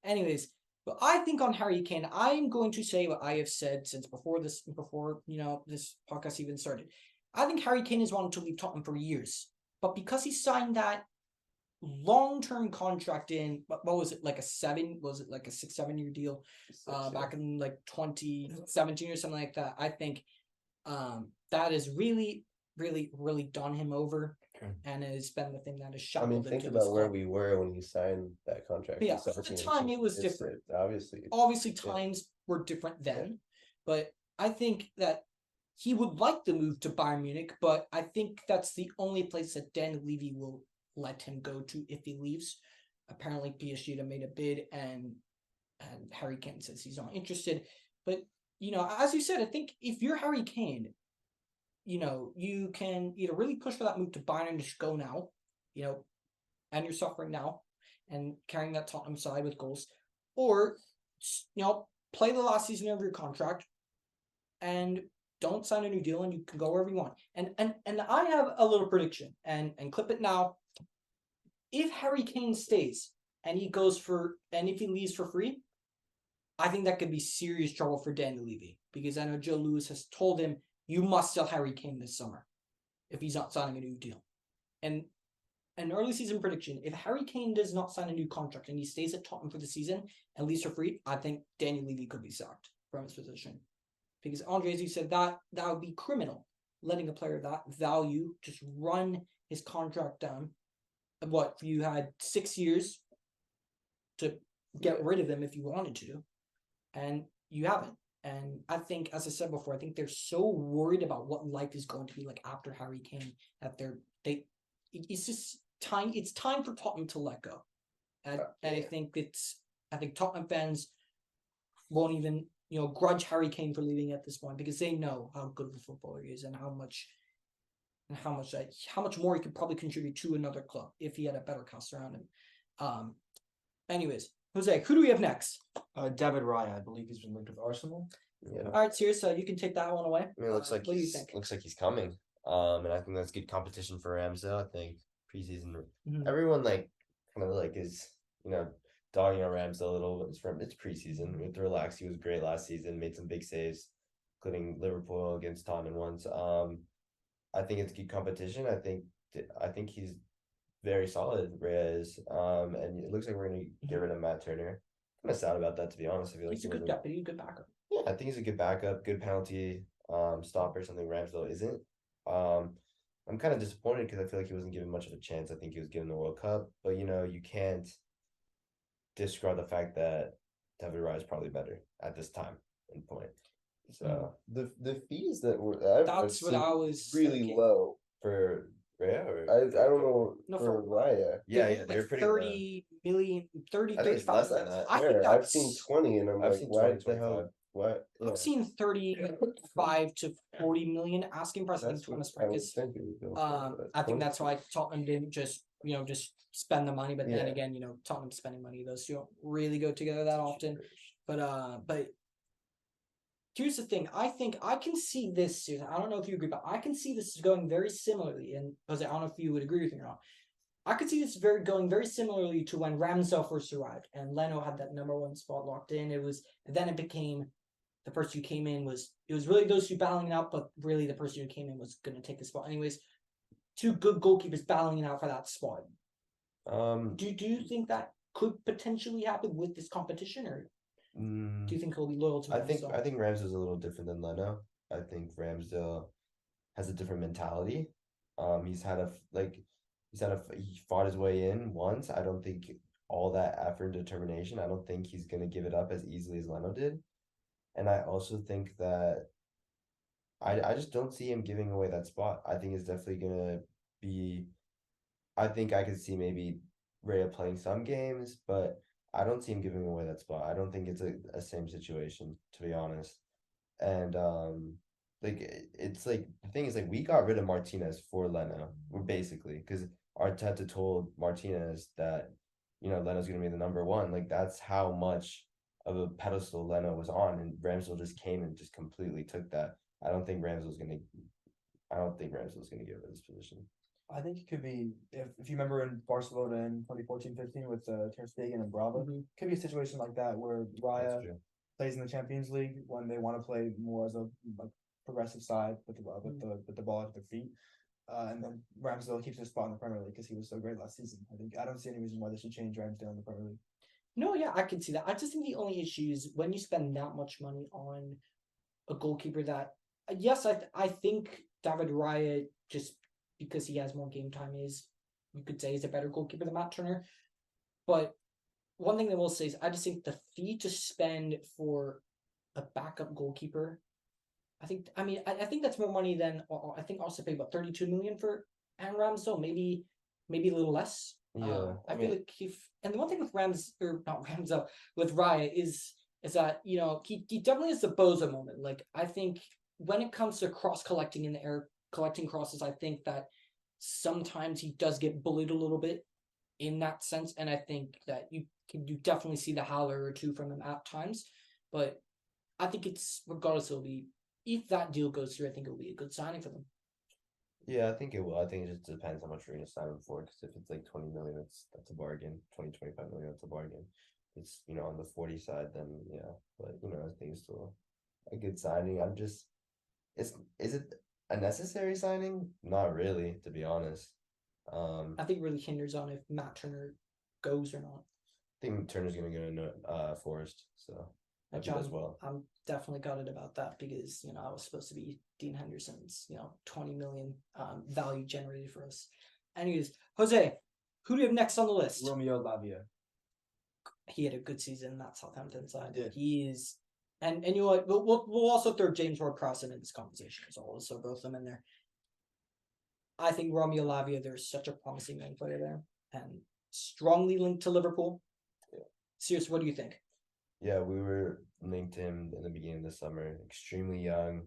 Anyways, but I think on Harry Kane, I'm going to say what I have said since before this podcast even started. I think Harry Kane has wanted to leave Tottenham for years, but because he signed that long-term contract in what was it, like a 6-7 year deal back in like 2017 or something like that. I think that has really done him over, and has been the thing that has I shut mean, think about where we were when he signed that contract. Yeah, in at the 17. time it was different. Obviously, Times were different then, but I think that he would like the move to Bayern Munich, but I think that's the only place that Daniel Levy will let him go to if he leaves. Apparently PSG have made a bid, and Harry Kane says he's not interested. But as you said, I think if you're Harry Kane, you can either really push for that move to Bayern and just go now, and you're suffering now and carrying that Tottenham side with goals, or play the last season of your contract and don't sign a new deal, and you can go wherever you want. And I have a little prediction, and clip it now. If Harry Kane stays and if he leaves for free, I think that could be serious trouble for Daniel Levy, because I know Joe Lewis has told him, you must sell Harry Kane this summer if he's not signing a new deal. And an early season prediction, if Harry Kane does not sign a new contract and he stays at Tottenham for the season and leaves for free, I think Daniel Levy could be sacked from his position. Because Andre, as you said, that would be criminal, letting a player of that value just run his contract down. What, you had 6 years to get rid of him if you wanted to, and you haven't. And I think, as I said before, I think they're so worried about what life is going to be like after Harry Kane that it's just time. It's time for Tottenham to let go, and I think Tottenham fans won't even grudge Harry Kane for leaving at this point, because they know how good of a footballer he is, and how much more he could probably contribute to another club if he had a better cast around him. Anyways, Jose, who do we have next? David Raya, I believe he's been linked with Arsenal. Yeah. All right, Sirius, you can take that one away. I mean, it looks like what do you think? looks like he's coming. And I think that's good competition for Ramsdale. I think preseason, Mhm. everyone kind of is dogging on Ramsdale a little. It's preseason. We have to relax. He was great last season. Made some big saves, including Liverpool against Tottenham once. I think it's good competition. I think he's very solid, Reyes. And it looks like we're gonna get rid of Matt Turner. I'm kind of sad about that, to be honest. I feel like He's a good deputy, good backup. Yeah, I think he's a good backup, good penalty stopper, something Ramsdale isn't. I'm kind of disappointed because I feel like he wasn't given much of a chance. I think he was given the World Cup, but you can't discard the fact that David Raya is probably better at this time and point. So the fees that were That's what I was really thinking. low. for Raya, or I don't know No, for for- Raya. yeah, they're pretty low. 30 million, 30, I think it's less 35. than that. I think Where? I've that's, seen 20, and I'm I've like, seen why 20, the hell? 25. What? I've seen 35 to 40 million asking price. I think Thomas Frank is. think it would go for, but I think 20. that's why Tottenham didn't just spend the money. But then Yeah. again, Tottenham spending money, those two don't really go together that often. But here's the thing. I think I can see this, Susan. I don't know if you agree, but I can see this going very similarly. And Jose, I don't know if you would agree with me or not. I could see this going very similarly to when Ramsdale first arrived and Leno had that number 1 spot locked in. It became the person who came in was really those two battling it out, but really the person who came in was going to take the spot anyways. 2 good goalkeepers battling it out for that spot. Do you think that could potentially happen with this competition, or do you think he'll be loyal to Ramsdale? I think Ramsdale's a little different than Leno. I think Ramsdale has a different mentality. He fought his way in once. I don't think all that effort and determination, I don't think he's gonna give it up as easily as Leno did. And I also think that I just don't see him giving away that spot. I think it's definitely gonna be. I think I could see maybe Raya playing some games, but I don't see him giving away that spot. I don't think it's a same situation, to be honest. And it's the thing is we got rid of Martinez for Leno, basically, because Arteta told Martinez that Leno's gonna be the number one. Like that's how much of a pedestal Leno was on, and Ramsdale just came and just completely took that. I don't think Ramsdale's gonna. I don't think Ramsdale's gonna give this position. I think it could be if you remember in Barcelona in 2014-15 with Ter Stegen and Brava, could be a situation like that where Raya plays in the Champions League when they want to play more as a progressive side with the ball at their feet. And then Ramsdale keeps his spot in the Premier League because he was so great last season. I don't see any reason why they should change Ramsdale in the Premier League. No, yeah, I can see that. I just think the only issue is when you spend that much money on a goalkeeper that, yes, I think David Raya, just because he has more game time, you could say, is a better goalkeeper than Matt Turner. But one thing that I will say is I just think the fee to spend for a backup goalkeeper, I think that's more money than I think also paid about 32 million for Aaron Ramsdale, maybe a little less. Yeah, I feel like and the one thing with with Raya is that he definitely has the Boza moment. Like I think when it comes to cross collecting in the air, collecting crosses, I think that sometimes he does get bullied a little bit in that sense, and I think that you definitely see the howler or two from him at times. But I think it's regardless, it'll be, if that deal goes through, I think it'll be a good signing for them. Yeah, I think it will. I think it just depends how much you're gonna sign him for. Because if it's like 20 million, that's a bargain. 20-25 million, that's a bargain. It's on the 40 side, then yeah. But I think it's still a good signing. Is it a necessary signing? Not really, to be honest. I think it really hinders on if Matt Turner goes or not. I think Turner's gonna go to Forest, so John, as well. I'm definitely gutted about that because I was supposed to be Dean Henderson's 20 million value generated for us. Anyways, Jose, who do you have next on the list? Romeo Lavia. He had a good season. That Southampton side. He did. He is, and you know what? We'll also throw James Ward-Prowse in this conversation as well. So both of them in there. I think Romeo Lavia, there's such a promising young player there, and strongly linked to Liverpool. Yeah. Serious, what do you think? Yeah, we were linked to him in the beginning of the summer. Extremely young.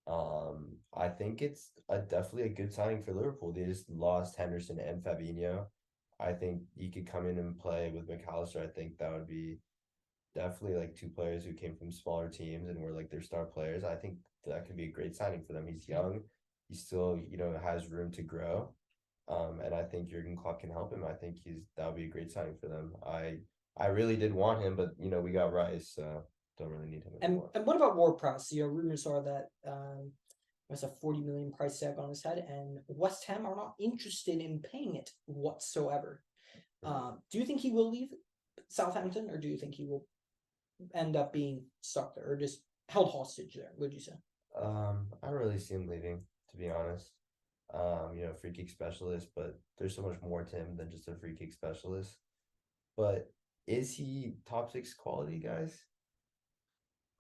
I think it's definitely a good signing for Liverpool. They just lost Henderson and Fabinho. I think he could come in and play with McAllister. I think that would be definitely like two players who came from smaller teams and were like their star players. I think that could be a great signing for them. He's young. He still, has room to grow. And I think Jurgen Klopp can help him. I think that would be a great signing for them. I really did want him, but we got Rice, so don't really need him anymore. And what about Ward-Prowse? Rumors are that there's a 40 million price tag on his head, and West Ham are not interested in paying it whatsoever. Do you think he will leave Southampton, or do you think he will end up being stuck there, or just held hostage there? Would you say? I don't really see him leaving, to be honest. Free kick specialist, but there's so much more to him than just a free kick specialist. But is he top 6 quality, guys?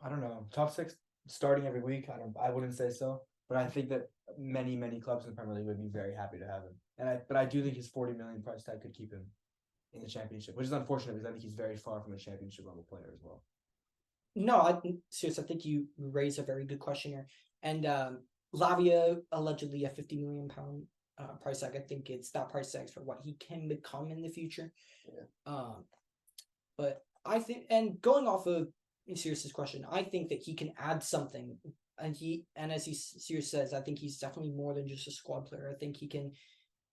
I don't know. Top 6 starting every week. I wouldn't say so, but I think that many clubs in the Premier League would be very happy to have him. But I do think his 40 million price tag could keep him in the Championship, which is unfortunate because I think he's very far from a Championship level player as well. No, seriously, I think you raise a very good question here. And Lavia, allegedly a £50 million price tag. I think it's that price tag for what he can become in the future. Yeah. But I think, and going off of Sirius's question, I think that he can add something. And as Sirius says, I think he's definitely more than just a squad player. I think he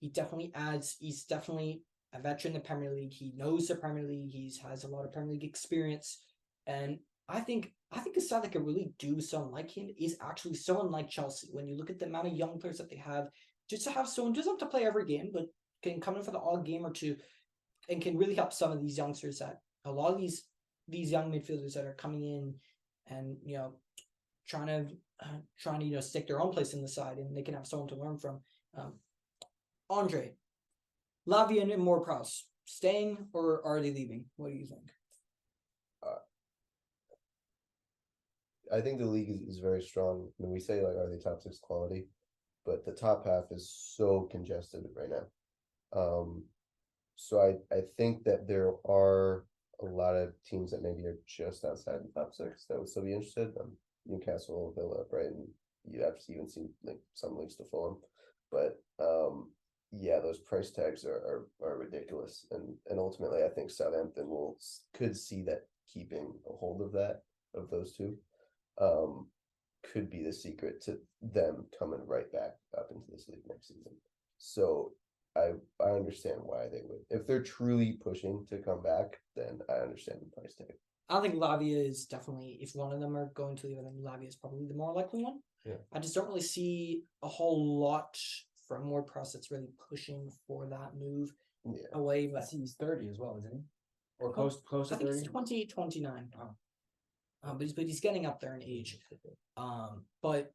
definitely adds. He's definitely a veteran in the Premier League. He knows the Premier League. He has a lot of Premier League experience, and I think a side that could really do someone like him is actually someone like Chelsea. When you look at the amount of young players that they have, just to have someone doesn't have to play every game, but can come in for the odd game or two, and can really help some of these youngsters, that a lot of these young midfielders that are coming in and trying to stick their own place in the side, and they can have someone to learn from. Andre, Lavia and Ward-Prowse staying, or are they leaving? What do you think? I think the league is very strong. I mean, we say are they top 6 quality, but the top half is so congested right now. So I think that there are a lot of teams that maybe are just outside the top 6 that would still be interested. Newcastle, Villa, Brighton. You have even seen some links to Fulham, but yeah, those price tags are ridiculous, and ultimately, I think Southampton could see that keeping a hold of those two, um, could be the secret to them coming right back up into this league next season. So I understand why they would. If they're truly pushing to come back, then I understand the price tag. I think Lavia is definitely, if one of them are going to leave, I think Lavia is probably the more likely one. Yeah. I just don't really see a whole lot from WordPress that's really pushing for that move Yeah. away. But He's 30 as well, isn't he? Or Oh, close I to think 30? he's 28, 29. Oh. But he's getting up there in age. But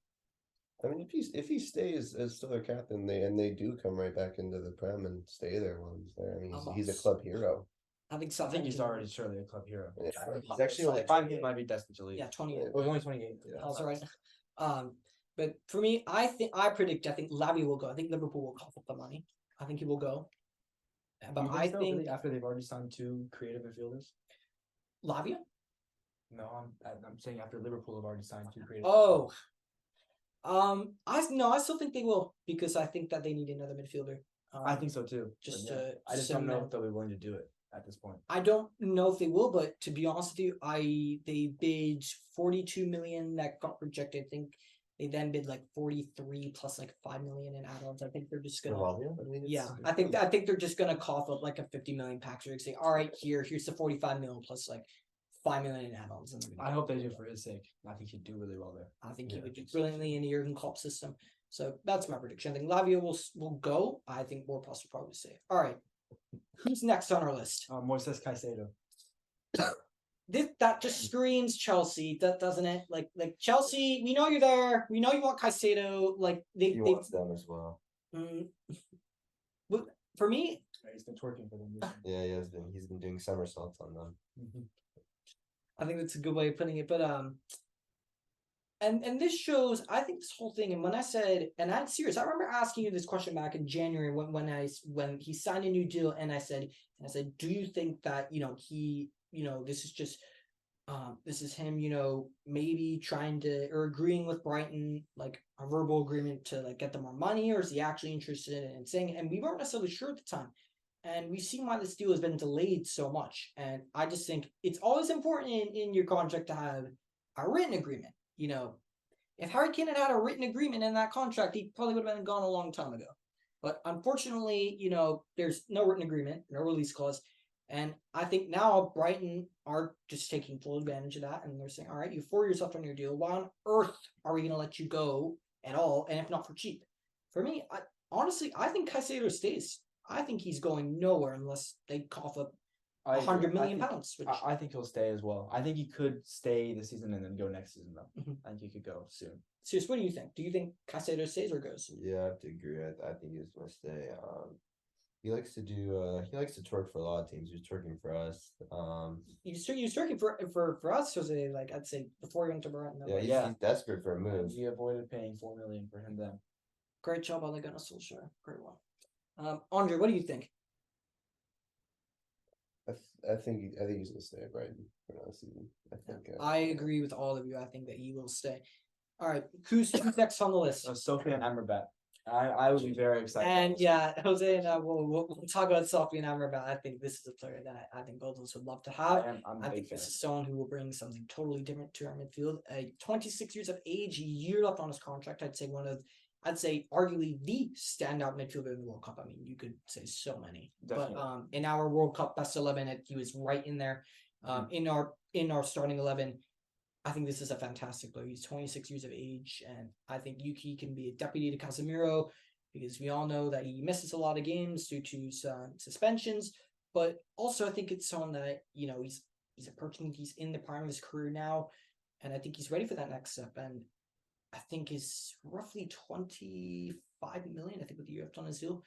I mean, if he stays as still their captain, they do come right back into the Prem and stay there while he's there. I mean, he's a club hero. I think I think he's Southampton- already surely a club hero. Yeah. He's actually only He might be desperate to leave. Yeah, 28. Oh, he's only 28. Yeah. That's all right. But for me, I think Lavia will go. I think Liverpool will cough up the money. I think he will go. But You I so, think really, after they've already signed 2 creative midfielders. Lavia. No, I'm saying after Liverpool have already signed 2 creative. Oh. I still think they will because I think that they need another midfielder. I think so too. just but yeah. to- I just so don't know no- if they'll be willing to do it at this point. I don't know if they will, but to be honest with you, they bid 42 million that got rejected. I think they then bid like 43 plus like 5 million in add-ons. I think they're just gonna yeah, I think they're just gonna cough up like a 50 million pack and say, all right, here's the 45 million plus like 5 million in add-ons. And I hope they do for his sake. I think he'd do really well there. I think he Yeah, would do I think so, brilliantly in the Jurgen Klopp system. So that's my prediction. I think Lavia will go. I think WordPress will probably stay. All right, who's next on our list? Moises Caicedo. That just screams Chelsea, doesn't it? Like Chelsea, we know you're there. We know you want Caicedo. Like He they wants them as well. but for me, He's been twerking for them. recently. Yeah, he's been doing somersaults on them. I think that's a good way of putting it. But and this shows, I think this whole thing, and when I said, and I'm serious, I remember asking you this question back in January when he signed a new deal, and I said, do you think that this is just this is him, maybe trying to or agreeing with Brighton, like a verbal agreement to like get them more money, or is he actually interested in saying it? And we weren't necessarily sure at the time. And we've seen why this deal has been delayed so much. And I just think it's always important in your contract to have a written agreement. If Harry Kane had a written agreement in that contract, he probably would have been gone a long time ago. But unfortunately, there's no written agreement, no release clause. And I think now Brighton are just taking full advantage of that. And they're saying, all right, you have 4 years left on your deal. Why on earth are we going to let you go at all? And if not for cheap? For me, I think Caicedo stays. I think he's going nowhere unless they cough up I agree. 100 million I think- pounds. Which, I think he'll stay as well. I think he could stay this season and then go next season though. Mhm. I think he could go soon. Serious, what do you think? Do you think Caicedo stays or goes? Yeah, I have to agree. I think he's gonna stay. He likes to twerk for a lot of teams. He was twerking for us. He was working for us, Jose. Like I'd say before he went to Brighton. Yeah, he's desperate for a move. We avoided paying 4 million for him then. Great job, Ole Gunnar Solskjaer. Great one. Andre, what do you think? I think he's gonna stay at Brighton for another season. I think. I agree with all of you. I think that he will stay. All right, who's next on the list? Sofian Amrabat. I would be very excited. And yeah, Jose and I we'll talk about Sophie and Amrabat. I think this is a player that I think both of us would love to have. I'm I a big think fan. this is someone who will bring something totally different to our midfield. 26 years of age, a year left on his contract. I'd say arguably the standout midfielder in the World Cup. I mean, you could say so many, Definitely. but in our World Cup best 11, he was right in there. In our starting 11, I think this is a fantastic player. He's 26 years of age, and I think Yuki can be a deputy to Casemiro because we all know that he misses a lot of games due to some suspensions. But also, I think it's someone that he's approaching. He's in the prime of his career now, and I think he's ready for that next step. And I think is roughly 25 million. I think with the year on his deal.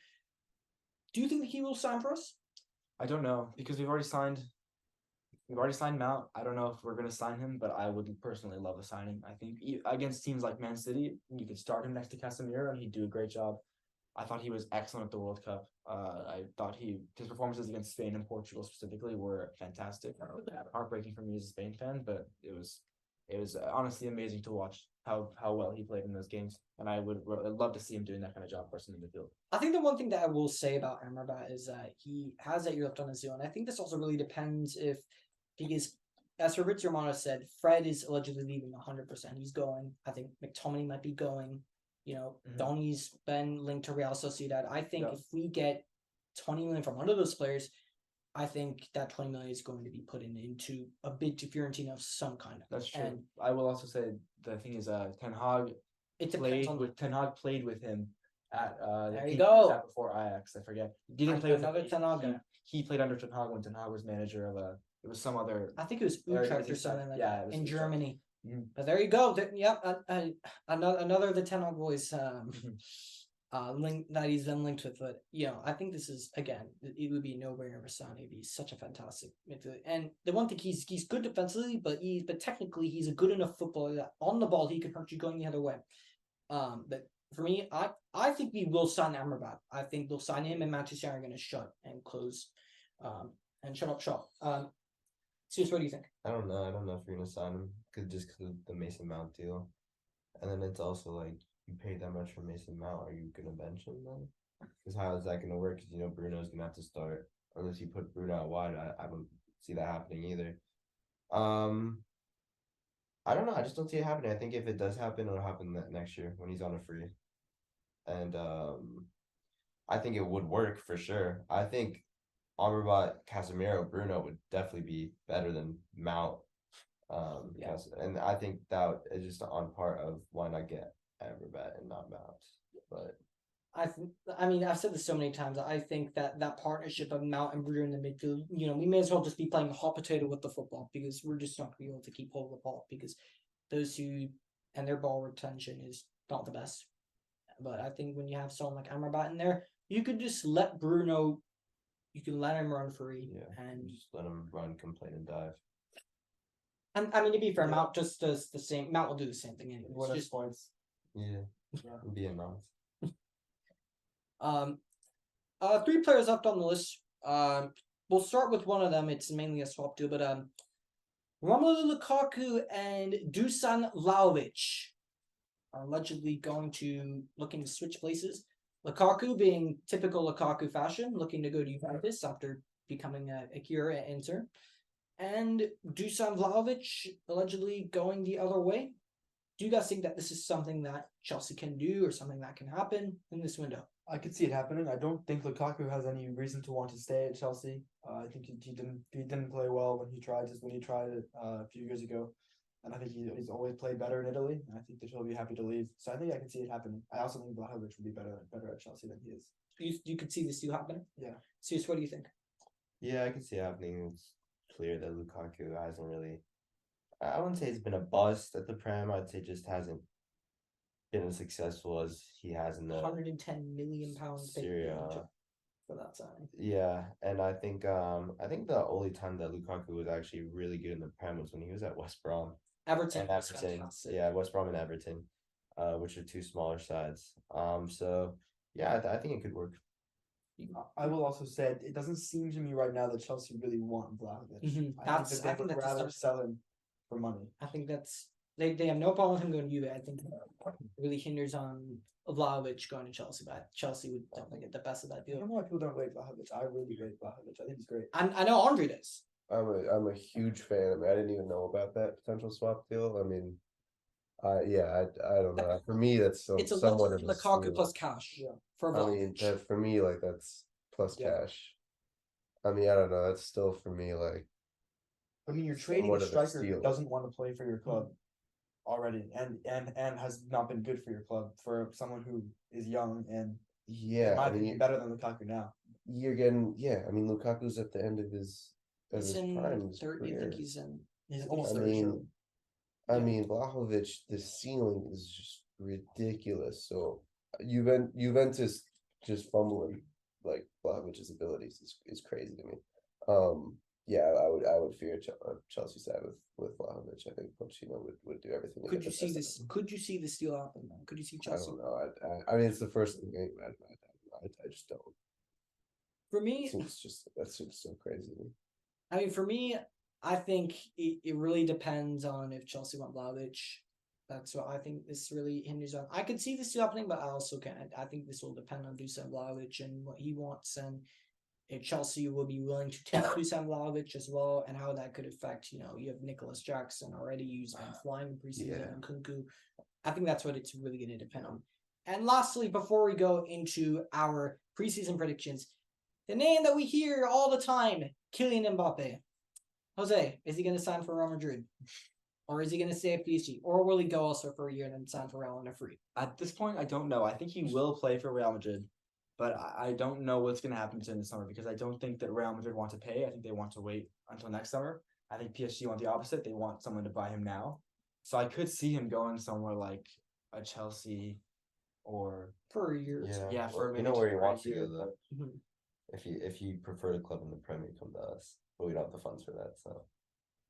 Do you think that he will sign for us? I don't know because we've already signed Mount. I don't know if we're going to sign him, but I would personally love a signing. I think against teams like Man City, you could start him next to Casemiro and he'd do a great job. I thought he was excellent at the World Cup. I thought his performances against Spain and Portugal specifically were fantastic. Heartbreaking for me as a Spain fan, but it was it was honestly amazing to watch how well he played in those games, and I'd love to see him doing that kind of job for us in the midfield. I think the one thing that I will say about Amrabat is that he has that year left on his deal, and I think this also really depends because as Fabrizio Romano said, Fred is allegedly leaving 100%. He's going. I think McTominay might be going. Donny's been linked to Real Sociedad. I think if we get 20 million from one of those players, I think that 20 million is going to be put into a bid to Fiorentina of some kind. That's true. And I will also say the thing is, Ten Hag Ten Hag played with him at there you go. Before Ajax. I forget. He didn't play with another Ten Hag guy. He played under Ten Hag when Ten Hag was manager of it was some other. I think it was Utrecht or something like that in Utrecht. Germany. Mhm. But there you go. Another of the Ten Hag boys link that he's been linked with. But I think this is again, it would be a no-brainer for Sane. It'd be such a fantastic midfield. And the one thing he's good defensively, but technically he's a good enough footballer that on the ball he can hurt you going the other way. But for me, I think we will sign Amrabat. I think they'll sign him, and Manchester are going to shut and close, and shut up shop. Serious, what do you think? I don't know. I don't know if you're gonna sign him because of the Mason Mount deal, and then it's also like you paid that much for Mason Mount. Are you gonna bench him then? Because how is that gonna work? Because Bruno's gonna have to start unless you put Bruno out wide. I don't see that happening either. I don't know. I just don't see it happening. I think if it does happen, it'll happen next year when he's on a free. And I think it would work for sure. I think Amrabat, Casemiro, Bruno would definitely be better than Mount. And I think that is just on part of why not get Amrabat and not Mount. But I've said this so many times. I think that partnership of Mount and Bruno in the midfield, we may as well just be playing hot potato with the football because we're just not going to be able to keep hold of the ball because those who and their ball retention is not the best. But I think when you have someone like Amrabat in there, you could just let Bruno. You can let him run free, and just let him run, complain, and dive. And to be fair, Mount just does the same. Mount will do the same thing anyway. What just points? Yeah, be a Mount. 3 players left on the list. We'll start with one of them. It's mainly a swap deal, but Romelu Lukaku and Dusan Vlahovic are allegedly looking to switch places. Lukaku being typical Lukaku fashion, looking to go to Juventus after becoming a cure at Inter. And Dusan Vlahovic allegedly going the other way. Do you guys think that this is something that Chelsea can do or something that can happen in this window? I could see it happening. I don't think Lukaku has any reason to want to stay at Chelsea. I think he didn't play well when he tried it a few years ago, and I think he's always played better in Italy. And I think that he'll be happy to leave. So I think I could see it happening. I also think Vlahovic would be better at Chelsea than he is. You could see this deal happening. Yeah. Serious, what do you think? Yeah, I can see it happening. It's clear that Lukaku hasn't really. I wouldn't say it's been a bust at the Prem. I'd say just hasn't been as successful as he has in the 110 million pounds Syria for that signing. Yeah, and I think the only time that Lukaku was actually really good in the Prem was when he was at West Brom. Everton. Yeah, West Brom and Everton, which are 2 smaller sides. So yeah, I think it could work. I will also say it doesn't seem to me right now that Chelsea really want Vlahovic. Mm-hmm. I think they would rather sell him for money. I think that's they have no problem with him going to Juve. I think it really hinders on Vlahovic going to Chelsea, but Chelsea would definitely get the best of that I don't deal. know why people don't rate Vlahovic. I really rate Vlahovic. I think he's great. I know Andre does. I'm a huge fan. I mean, I didn't even know about that potential swap deal. I mean, I don't know. For me, that's It's a somewhat of a Lukaku steal. plus cash. Yeah. For I mean, Vlahovic. for me, like that's plus Yeah. cash. I mean, I don't know. That's still for me like. I mean, you're trading Somewhat a of a striker steal. who doesn't want to play for your club already, and has not been good for your club for someone who is young and Yeah, might I mean, be better than Lukaku now. you're getting I mean, Lukaku's at the end of his He's in prime. His 30. I career. think he's in. He's I almost I 30. mean, Vlahovic, the ceiling is just ridiculous. So Juventus just fumbling like Vlahovic's abilities is crazy to me. Yeah, I would fear Chelsea side with Vlahovic. I think Pochettino would do everything. to Could get you the see best this? out of him. Could you see this deal happen? Could you see I Chelsea? don't know. I mean, it's the first game. I just don't. For me, That's just so crazy to me. for me, I think it really depends on if Chelsea want Vlahovic. That's what I think this really hinges on. I could see this happening, but I also can't. I think this will depend on Dusan Vlahovic and what he wants, and if Chelsea will be willing to take Dusan Vlahovic as well, and how that could affect. You have Nicholas Jackson already used and flying in preseason, and Kunku. I think that's what it's really going to depend on. And lastly, before we go into our preseason predictions, the name that we hear all the time, Kylian Mbappe. Jose, is he going to sign for Real Madrid? Or is he going to stay at PSG? Or will he go also for a year and then sign for Real on a free? At this point, I don't know. I think he will play for Real Madrid, but I don't know what's going to happen to him this summer because I don't think that Real Madrid want to pay. I think they want to wait until next summer. I think PSG want the opposite. They want someone to buy him now. So I could see him going somewhere like a Chelsea or For a year. yeah, for you maybe know where he for a wants to year, go though. Mhm. If you prefer a club in the Premier, come to us. But we don't have the funds for that, so.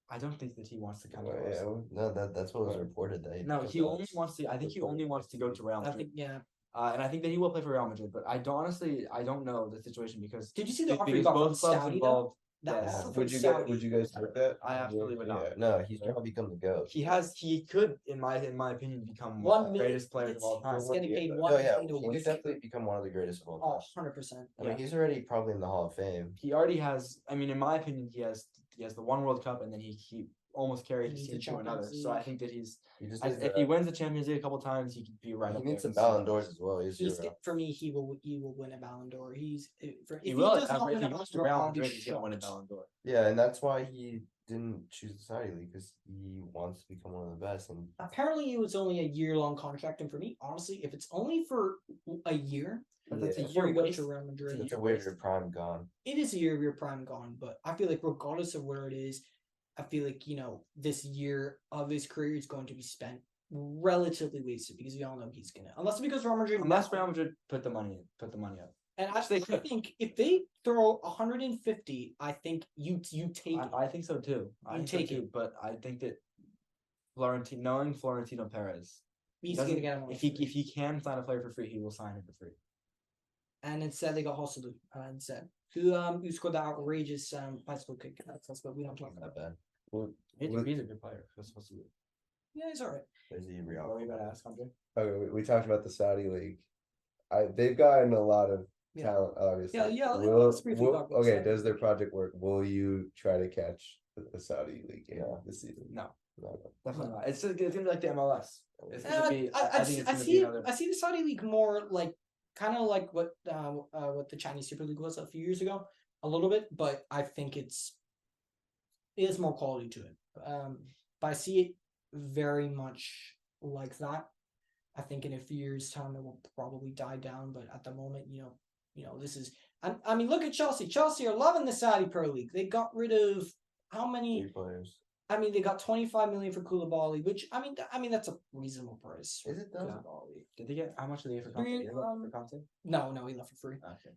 I don't think that he wants to come to Well, us. yeah, No, that's what was reported. That No, could he go only us. wants to. I think he only wants to go to Real I Madrid. think, yeah. And I think that he will play for Real Madrid, but I don't know the situation because Did you see the offer he because got from both clubs Saudi, though? involved. That Yes. offer from Would you Saudi. guys take that? I absolutely would not. No, he's trying to become the GOAT. He could, in my opinion, become 1 one of the million. greatest players of all time. He's getting paid Yeah. 1 No, yeah, million a he could week. definitely become one of the greatest of all Oh, time. 100%. I mean, he's already probably in the Hall of Fame. He already has. I mean, in my opinion, he has the one World Cup, and then he almost carried his He's team the to another. Champions So I League. think that he's He just I- needs if he wins the Champions League a couple times, he could be right he up needs there. some Ballon d'Ors as well. He's He's, zero. for me, he will win a Ballon d'Or. If He will. does not If win he a goes to Ballon d'Or, Real I'll be Madrid, he's gonna win a shocked. Ballon d'Or. Yeah, and that's why he didn't choose the Saudi League because he wants to become one of the best. And Apparently, it was only a year-long contract, and for me, honestly, if it's only for a year, But that's a Yeah. before year you go waste. to Real Madrid, it's a way of your prime gone. it is a year of your prime gone. But I feel like regardless of where it is, I feel like this year of his career is going to be spent relatively wasted because we all know he's gonna, unless because Real Madrid, Unless Real Madrid put the money up. and which they I could. think if they throw 150, I think you take it. I think so too. I You think so take too. it. But I think that knowing Florentino Perez, He's gonna doesn't- get him on if free. he can sign a player for free, he will sign him for free. And instead they got Hosselu instead, who scored that outrageous bicycle kick. That's what we don't talk Not about. bad. Well, He's with- a good player. That's supposed to be. Yeah, he's alright. There's the What Real. were you about to ask, Andre? Okay, we talked about the Saudi league. They've gotten a lot of Yeah. talent, obviously. Yeah, Will, let's briefly talk about okay, Saudi does their league. project work? Will you try to catch the Saudi league game Yeah. this season? No, No. definitely not. It's gonna be like the MLS. It's gonna Uh, be. I think it's I gonna see be another. I see the Saudi league more like kind of like what the Chinese Super League was a few years ago, a little bit, but I think it is more quality to it. But I see it very much like that. I think in a few years' time it will probably die down, but at the moment, this is. I mean, look at Chelsea. Chelsea are loving the Saudi Pro League. They got rid of how many? 3 players. I mean, they got 25 million for Koulibaly, which I mean that's a reasonable price. Is it though? Koulibaly. Did they get how much did they get for Conte? Three, Did they get for Conte? No, he left for free. Okay.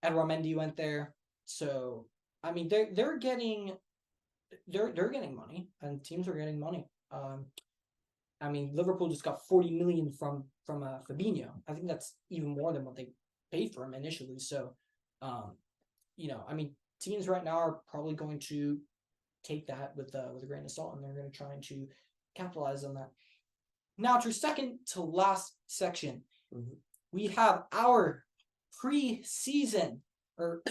Edouard Mendy went there, so I mean they're getting money, and teams are getting money. I mean Liverpool just got 40 million from Fabinho. I think that's even more than what they paid for him initially. So, I mean teams right now are probably going to take that with a grain of salt, and they're going to try to capitalize on that. Now, to second to last section, we have our pre-season or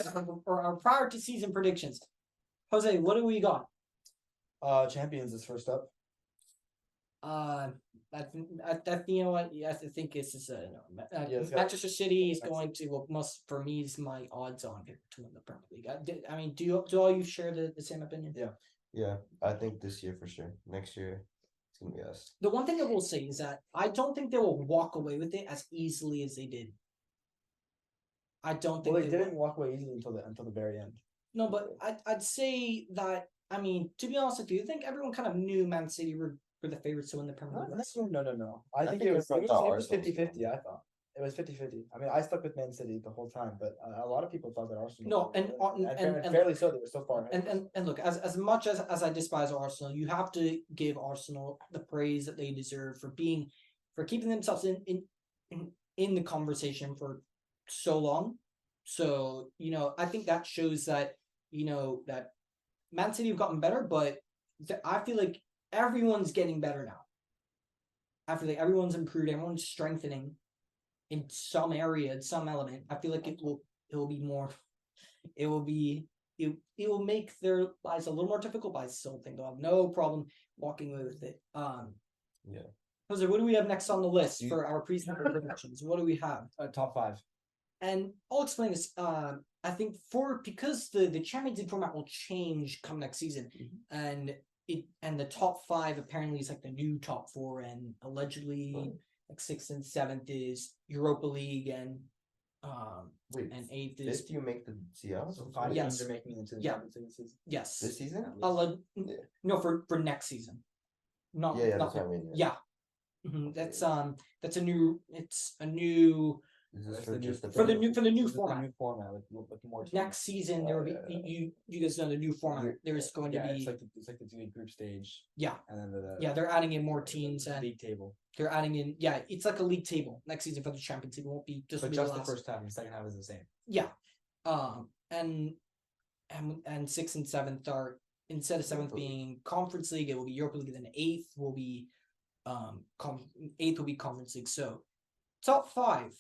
our prior to season predictions. Jose, what do we got? Champions is first up. I you know what? Yes, I think it's just Yes, Manchester City is going to for me is my odds on here to win the Premier League. I mean, do all you share the same opinion? Yeah. Yeah, I think this year for sure. Next year, it's gonna be us. The one thing I will say is that I don't think they will walk away with it as easily as they did. I don't think Well, they will. didn't walk away easily until the very end. No, but I'd say that, I mean, to be honest with you, I think everyone kind of knew Man City were the favorites to win the Premier League. No. I think think it it was was Arsenal's 50-50, I thought. It was 50-50. I mean, I stuck with Man City the whole time, but a lot of people thought that Arsenal. No, and fairly so, they were so far ahead. And look, as much as I despise Arsenal, you have to give Arsenal the praise that they deserve for keeping themselves in the conversation for so long. So, I think that shows that, that Man City have gotten better, but I feel like everyone's getting better now. I feel like everyone's improved, everyone's strengthening in some area, in some element. I feel like it will be more. It will be. It will make their lives a little more difficult, but I still think they'll have no problem walking away with it. Yeah. Jose, what do we have next on the list for our preseason predictions? What do we have? Top 5. And I'll explain this. I think because the Champions League format will change come next season, and the top 5 apparently is like the new top 4, and allegedly like 6th and 7th is Europa League, and Wait, and 8th is Fifth, you make the CL? So 5 Yes. teams are making it into the Yeah. Champions League season. yes. This season? Yeah. No, for next season. Not Yeah, not that's what I mean. yeah. That's a new. It's a new Is this That's for the just new- the for the playoffs? new This is the format. new format with more teams. Next season there will be you guys know the new format. You're- There is going to be it's like the group stage. Yeah. And then the yeah they're adding in more teams, and league table. they're adding in it's like a league table next season for the Champions League. It won't be just But be just the the last. first half and the second half is the same. Yeah, and 6th and 7th are, instead of 7th being Conference League, it will be Europa League. And then 8th will be 8th will be Conference League. So top 5.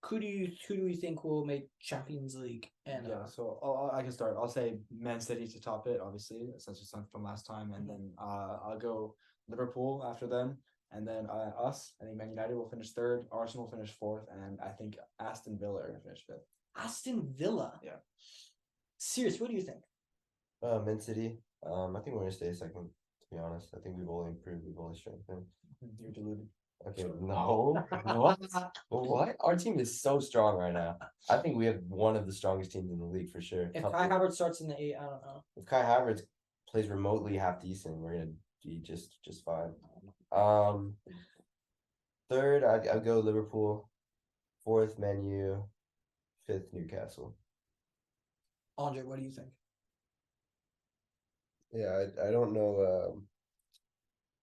Who do we think will make Champions League? And Yeah, so I can start. I'll say Man City to top it, obviously, since it's from last time, and then I'll go Liverpool after them, and then us. I think Man United will finish 3rd, Arsenal will finish 4th, and I think Aston Villa are gonna finish 5th. Aston Villa. Yeah. Serious, what do you think? Man City. I think we're gonna stay second. To be honest, I think we've only improved. We've only strengthened. You're deluded. Okay, no. What? What? Our team is so strong right now. I think we have one of the strongest teams in the league for sure. If Top Kai three. Havertz starts in the 8, I don't know. If Kai Havertz plays remotely half decent, we're gonna be just fine. 3rd, I'd go Liverpool. 4th, Man U. 5th, Newcastle. Andre, what do you think? Yeah, I don't know.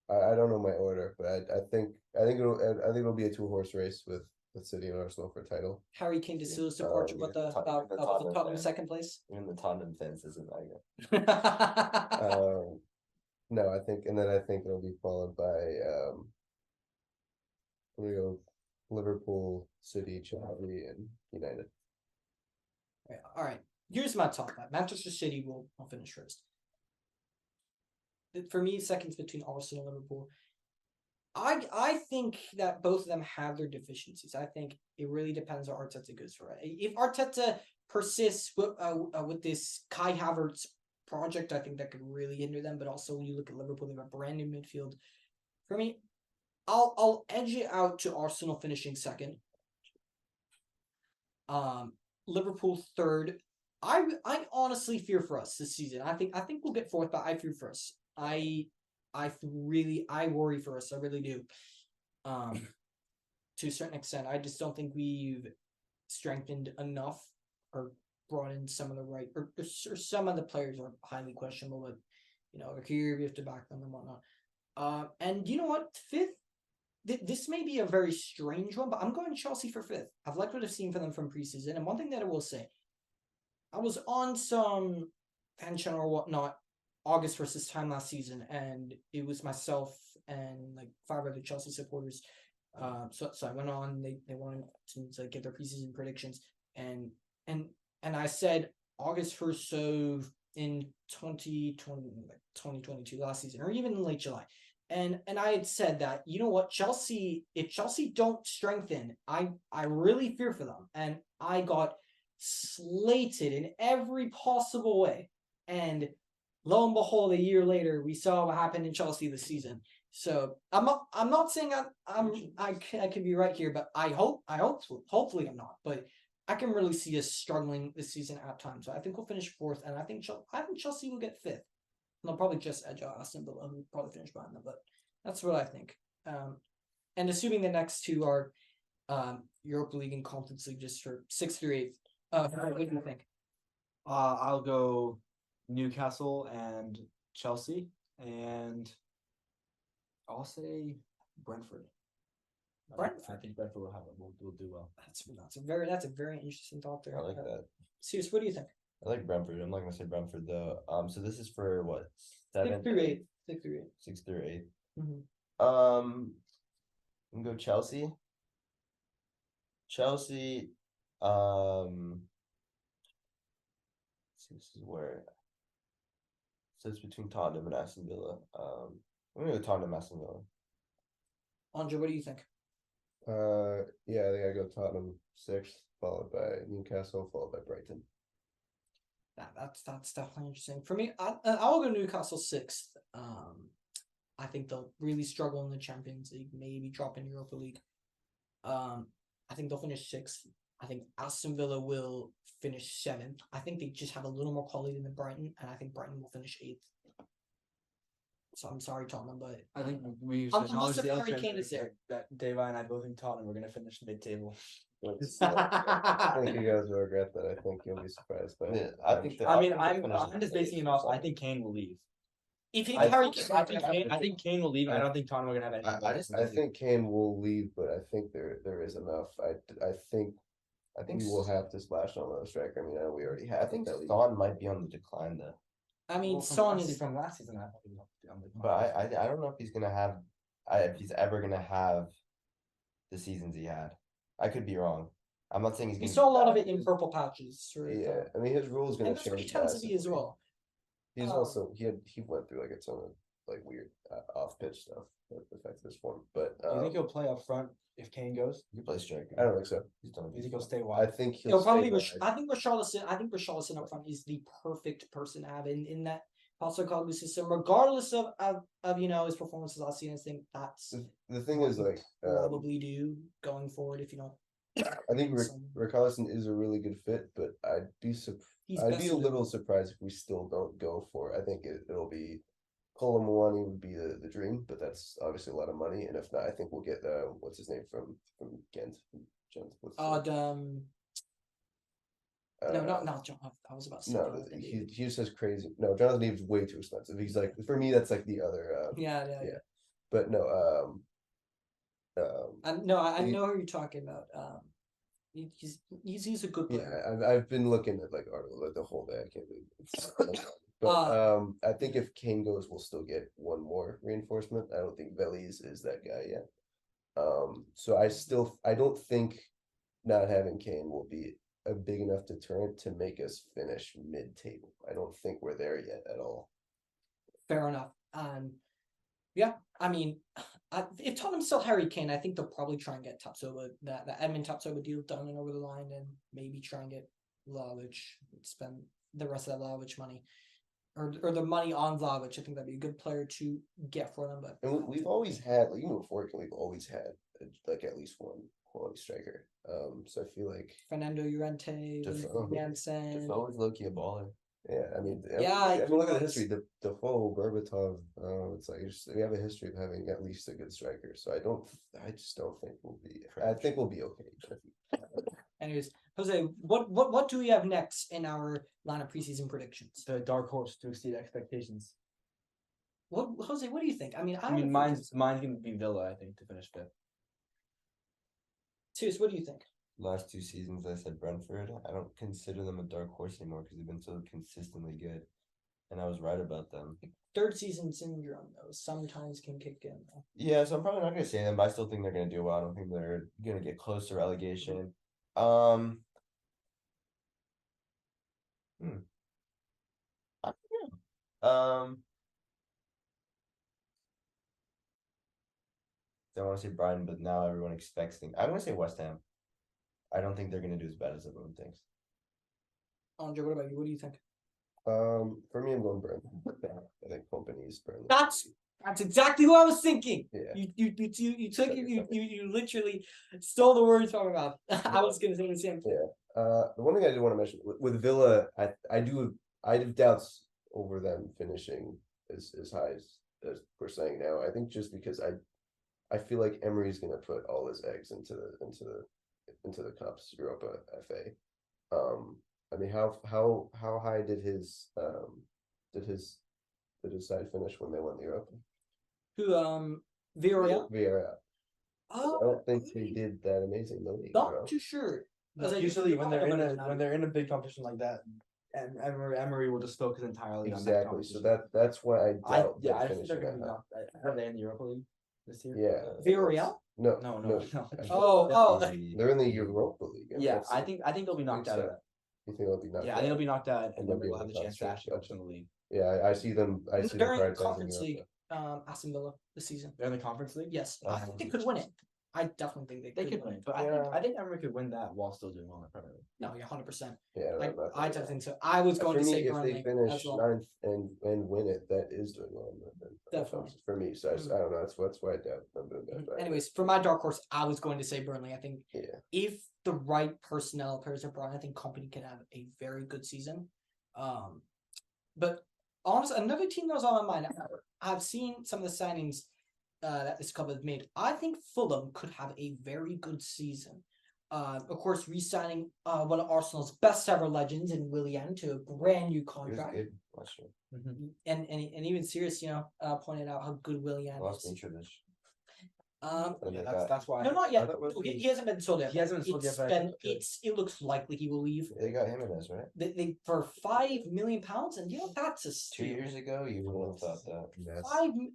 I don't know my order, but I think it'll be a 2-horse race with City and Arsenal for title. Harry Kane still support you with the Tottenham Tottenham fan. 2nd place? Even the Tottenham fans isn't that good. No, I think it'll be followed by I'm gonna go Liverpool, City, Chelsea, and United. All right. Here's my top 5. Manchester City will finish first. For me, second's between Arsenal and Liverpool. I think that both of them have their deficiencies. I think it really depends on Arteta goes for it. If Arteta persists with this Kai Havertz project, I think that could really hinder them. But also, when you look at Liverpool, they have a brand new midfield. For me, I'll edge it out to Arsenal finishing second. Liverpool 3rd. I honestly fear for us this season. I think we'll get 4th, but I fear for us. I worry for us. I really do. To a certain extent, I just don't think we've strengthened enough or brought in some of the right or some of the players are highly questionable. But here we have to back them and whatnot. And you know what? 5th. This may be a very strange one, but I'm going Chelsea for 5th. I've liked what I've seen from them from preseason, and one thing that I will say, I was on some fan channel or whatnot August versus time last season, and it was myself and like 5 other Chelsea supporters. So I went on. They wanted to give their preseason predictions, and I said August 1st, so in 2022 last season, or even in late July. And I had said that, you know what, if Chelsea don't strengthen, I really fear for them. And I got slated in every possible way. And lo and behold, a year later, we saw what happened in Chelsea this season. So I'm not saying I can be right here, but hopefully I'm not. But I can really see us struggling this season at times. So I think we'll finish 4th, and I think Chelsea will get 5th. They'll probably just edge out Aston Villa, who probably finish behind them, but that's what I think. And assuming the next 2 are Europa League and Conference League, just for 6th through 8th. What do you think? I'll go Newcastle and Chelsea, and I'll say Brentford. Brentford? I think Brentford will do well. That's a very interesting thought there. I like that. Serious, what do you think? I like Brentford. I'm not gonna say Brentford though. So this is for what? 6 7th, through 8. 6 through 8. 6th through 8th. Mhm. We can go Chelsea. Chelsea. So this is where. So it's between Tottenham and Aston Villa. I'm gonna go Tottenham, Aston Villa. Andre, what do you think? Yeah, I think I go Tottenham 6th, followed by Newcastle, followed by Brighton. That's definitely interesting. For me, I'll go Newcastle 6th. I think they'll really struggle in the Champions League, maybe drop in Europa League. I think they'll finish 6th. I think Aston Villa will finish 7th. I think they just have a little more quality than Brighton, and I think Brighton will finish 8th. So I'm sorry, Tottenham, but I think we Unless acknowledge if the Harry elephant Kane is there. that Deva and I both think Tottenham we're gonna finish mid-table. I think you guys will regret that. I think you'll be surprised by. Yeah, I think that- I mean, I think they'll I'm finish just in basing it 8th off. or I think Kane will leave. if you I Harry think, Kane, I think Kane will leave. I don't think Tottenham are gonna have any. I think Kane will leave, but I think there is enough. I think I think we will have to splash on another striker. I mean, I know we already have. I think that league. Son might be on the decline though. I mean, Well, Son is from last season. I thought he was on the But I don't know if he's gonna have. If he's ever gonna have the seasons he had. I could be wrong. I'm not saying he's we gonna. saw a be lot of bad. it in purple patches. Right? Yeah, I mean his rule is gonna And that's what he change. tends to be as massively. well. He's Um, also he went through like a ton of like weird off pitch stuff that affects his form. But Do you think he'll play up front if Kane goes? He plays striker. I don't think so. He's done. Do you think he'll stay I wide? think He'll probably stay be. wide. I think Richarlison up front is the perfect person to have in that Postecoglou system, regardless of his performances last season. I think that's The thing is like probably do going forward if you don't. I think some- Richarlison is a really good fit, but I'd be He's I'd best be a suited. little surprised if we still don't go for it. I think it'll be Colomwani would be the dream, but that's obviously a lot of money. And if not, I think we'll get what's his name from Ghent. Gent, what's his name? No, not John. I was about to say. No, Jonathan he David. just says crazy. No, Jonathan David's way too expensive. He's like for me that's like the other. Yeah. But no, I know who you're talking about. He's a good player. yeah, I've been looking at like articles like the whole day. I can't believe it. But I think if Kane goes, we'll still get one more reinforcement. I don't think Veliz is that guy yet. So I don't think not having Kane will be a big enough deterrent to make us finish mid-table. I don't think we're there yet at all. Fair enough. Yeah, I mean, if Tottenham sell Harry Kane, I think they'll probably try and get Tapsoba, that Edmund Tapsoba deal done and over the line, and maybe try and get Vlahovic, spend the rest of that Vlahovic money, or the money on Vlahovic. I think that'd be a good player to get for them. But And we've always had, like, even before, we've always had like at least one quality striker. So I feel like Fernando Llorente, Defoe. Jansen. Defoe is low-key a baller. yeah, I mean, Yeah, I mean, look at the he history. Defoe, Berbatov. It's like we have a history of having at least a good striker. So I just don't think we'll be. I think we'll be okay. Anyways, Jose, what do we have next in our line of preseason predictions? The dark horse to exceed expectations. What Jose? What do you think? I mean, I mean, mine's gonna be Villa. I think to finish fifth. Serious, what do you think? Last 2 seasons, I said Brentford. I don't consider them a dark horse anymore because they've been so consistently good, and I was right about them. Third season syndrome, though, sometimes can kick in. Though. Yeah, so I'm probably not gonna say them, but I still think they're gonna do well. I don't think they're gonna get close to relegation. I don't know. I want to say Brighton, but now everyone expects things. I'm gonna say West Ham. I don't think they're gonna do as bad as everyone thinks. Andre, what about you? What do you think? For me, I'm going Burnley. I think Company is Burnley. That's exactly what I was thinking. Yeah. You literally stole the words from my mouth. I was gonna say the same thing. The one thing I did want to mention with Villa, I have doubts over them finishing as high as we're saying now. I think just because I feel like Emery's gonna put all his eggs into the cups, Europa, FA. I mean, how high did his side finish when they won the Europa? Who Villarreal? Villarreal. I Oh, don't think they did that amazing. No, not too sure. As I Usually, usually when they're in a big competition like that, and Emery will just focus entirely on that Exactly. So competition. that's why I doubt they're I think they're finishing gonna be that high. knocked. Are they in the Europa League this year? Yeah. Villarreal? No, No. no. Oh, They're in the Europa League. Yeah, that's I it. think they'll be knocked out of so. that. You think they'll be knocked Yeah, I out? think they'll be knocked out, and And then they'll be we'll have in the the chance to top actually six, go to the league. Yeah, I see them. I see them they're in prioritizing Conference Europa. League. Aston Villa this season. They're in the Conference League. Yes, I think they could win it. I definitely think They could win it, but Yeah. I think Emery could win that while still doing well in the Premier League. No, yeah, 100%. Yeah, I not definitely bad. think so. I was going For to me, say if Burnley they finish as well. ninth and win it, that is doing well. Definitely. For me, so I don't know. That's why I doubt them doing that. but- Anyways, for my dark horse, I was going to say Burnley. I think Yeah. if the right personnel appears are brought, I think Company can have a very good season. But honestly, another team that was on my mind. I've seen some of the signings that this club has made. I think Fulham could have a very good season. Of course, re-signing one of Arsenal's best ever legends in Willian to a brand new He was contract. good last year. And even serious, pointed out how good Willian Lost is. Mitrovic. Um, And Yeah, they got- that's why. no, not yet. thought was- He hasn't been sold yet. He hasn't been sold yet, It's but I been, think good. it looks likely he will leave. They got Jimenez, right? They for £5 million, and that's a 2 steal. years ago, you wouldn't have thought that. Yes.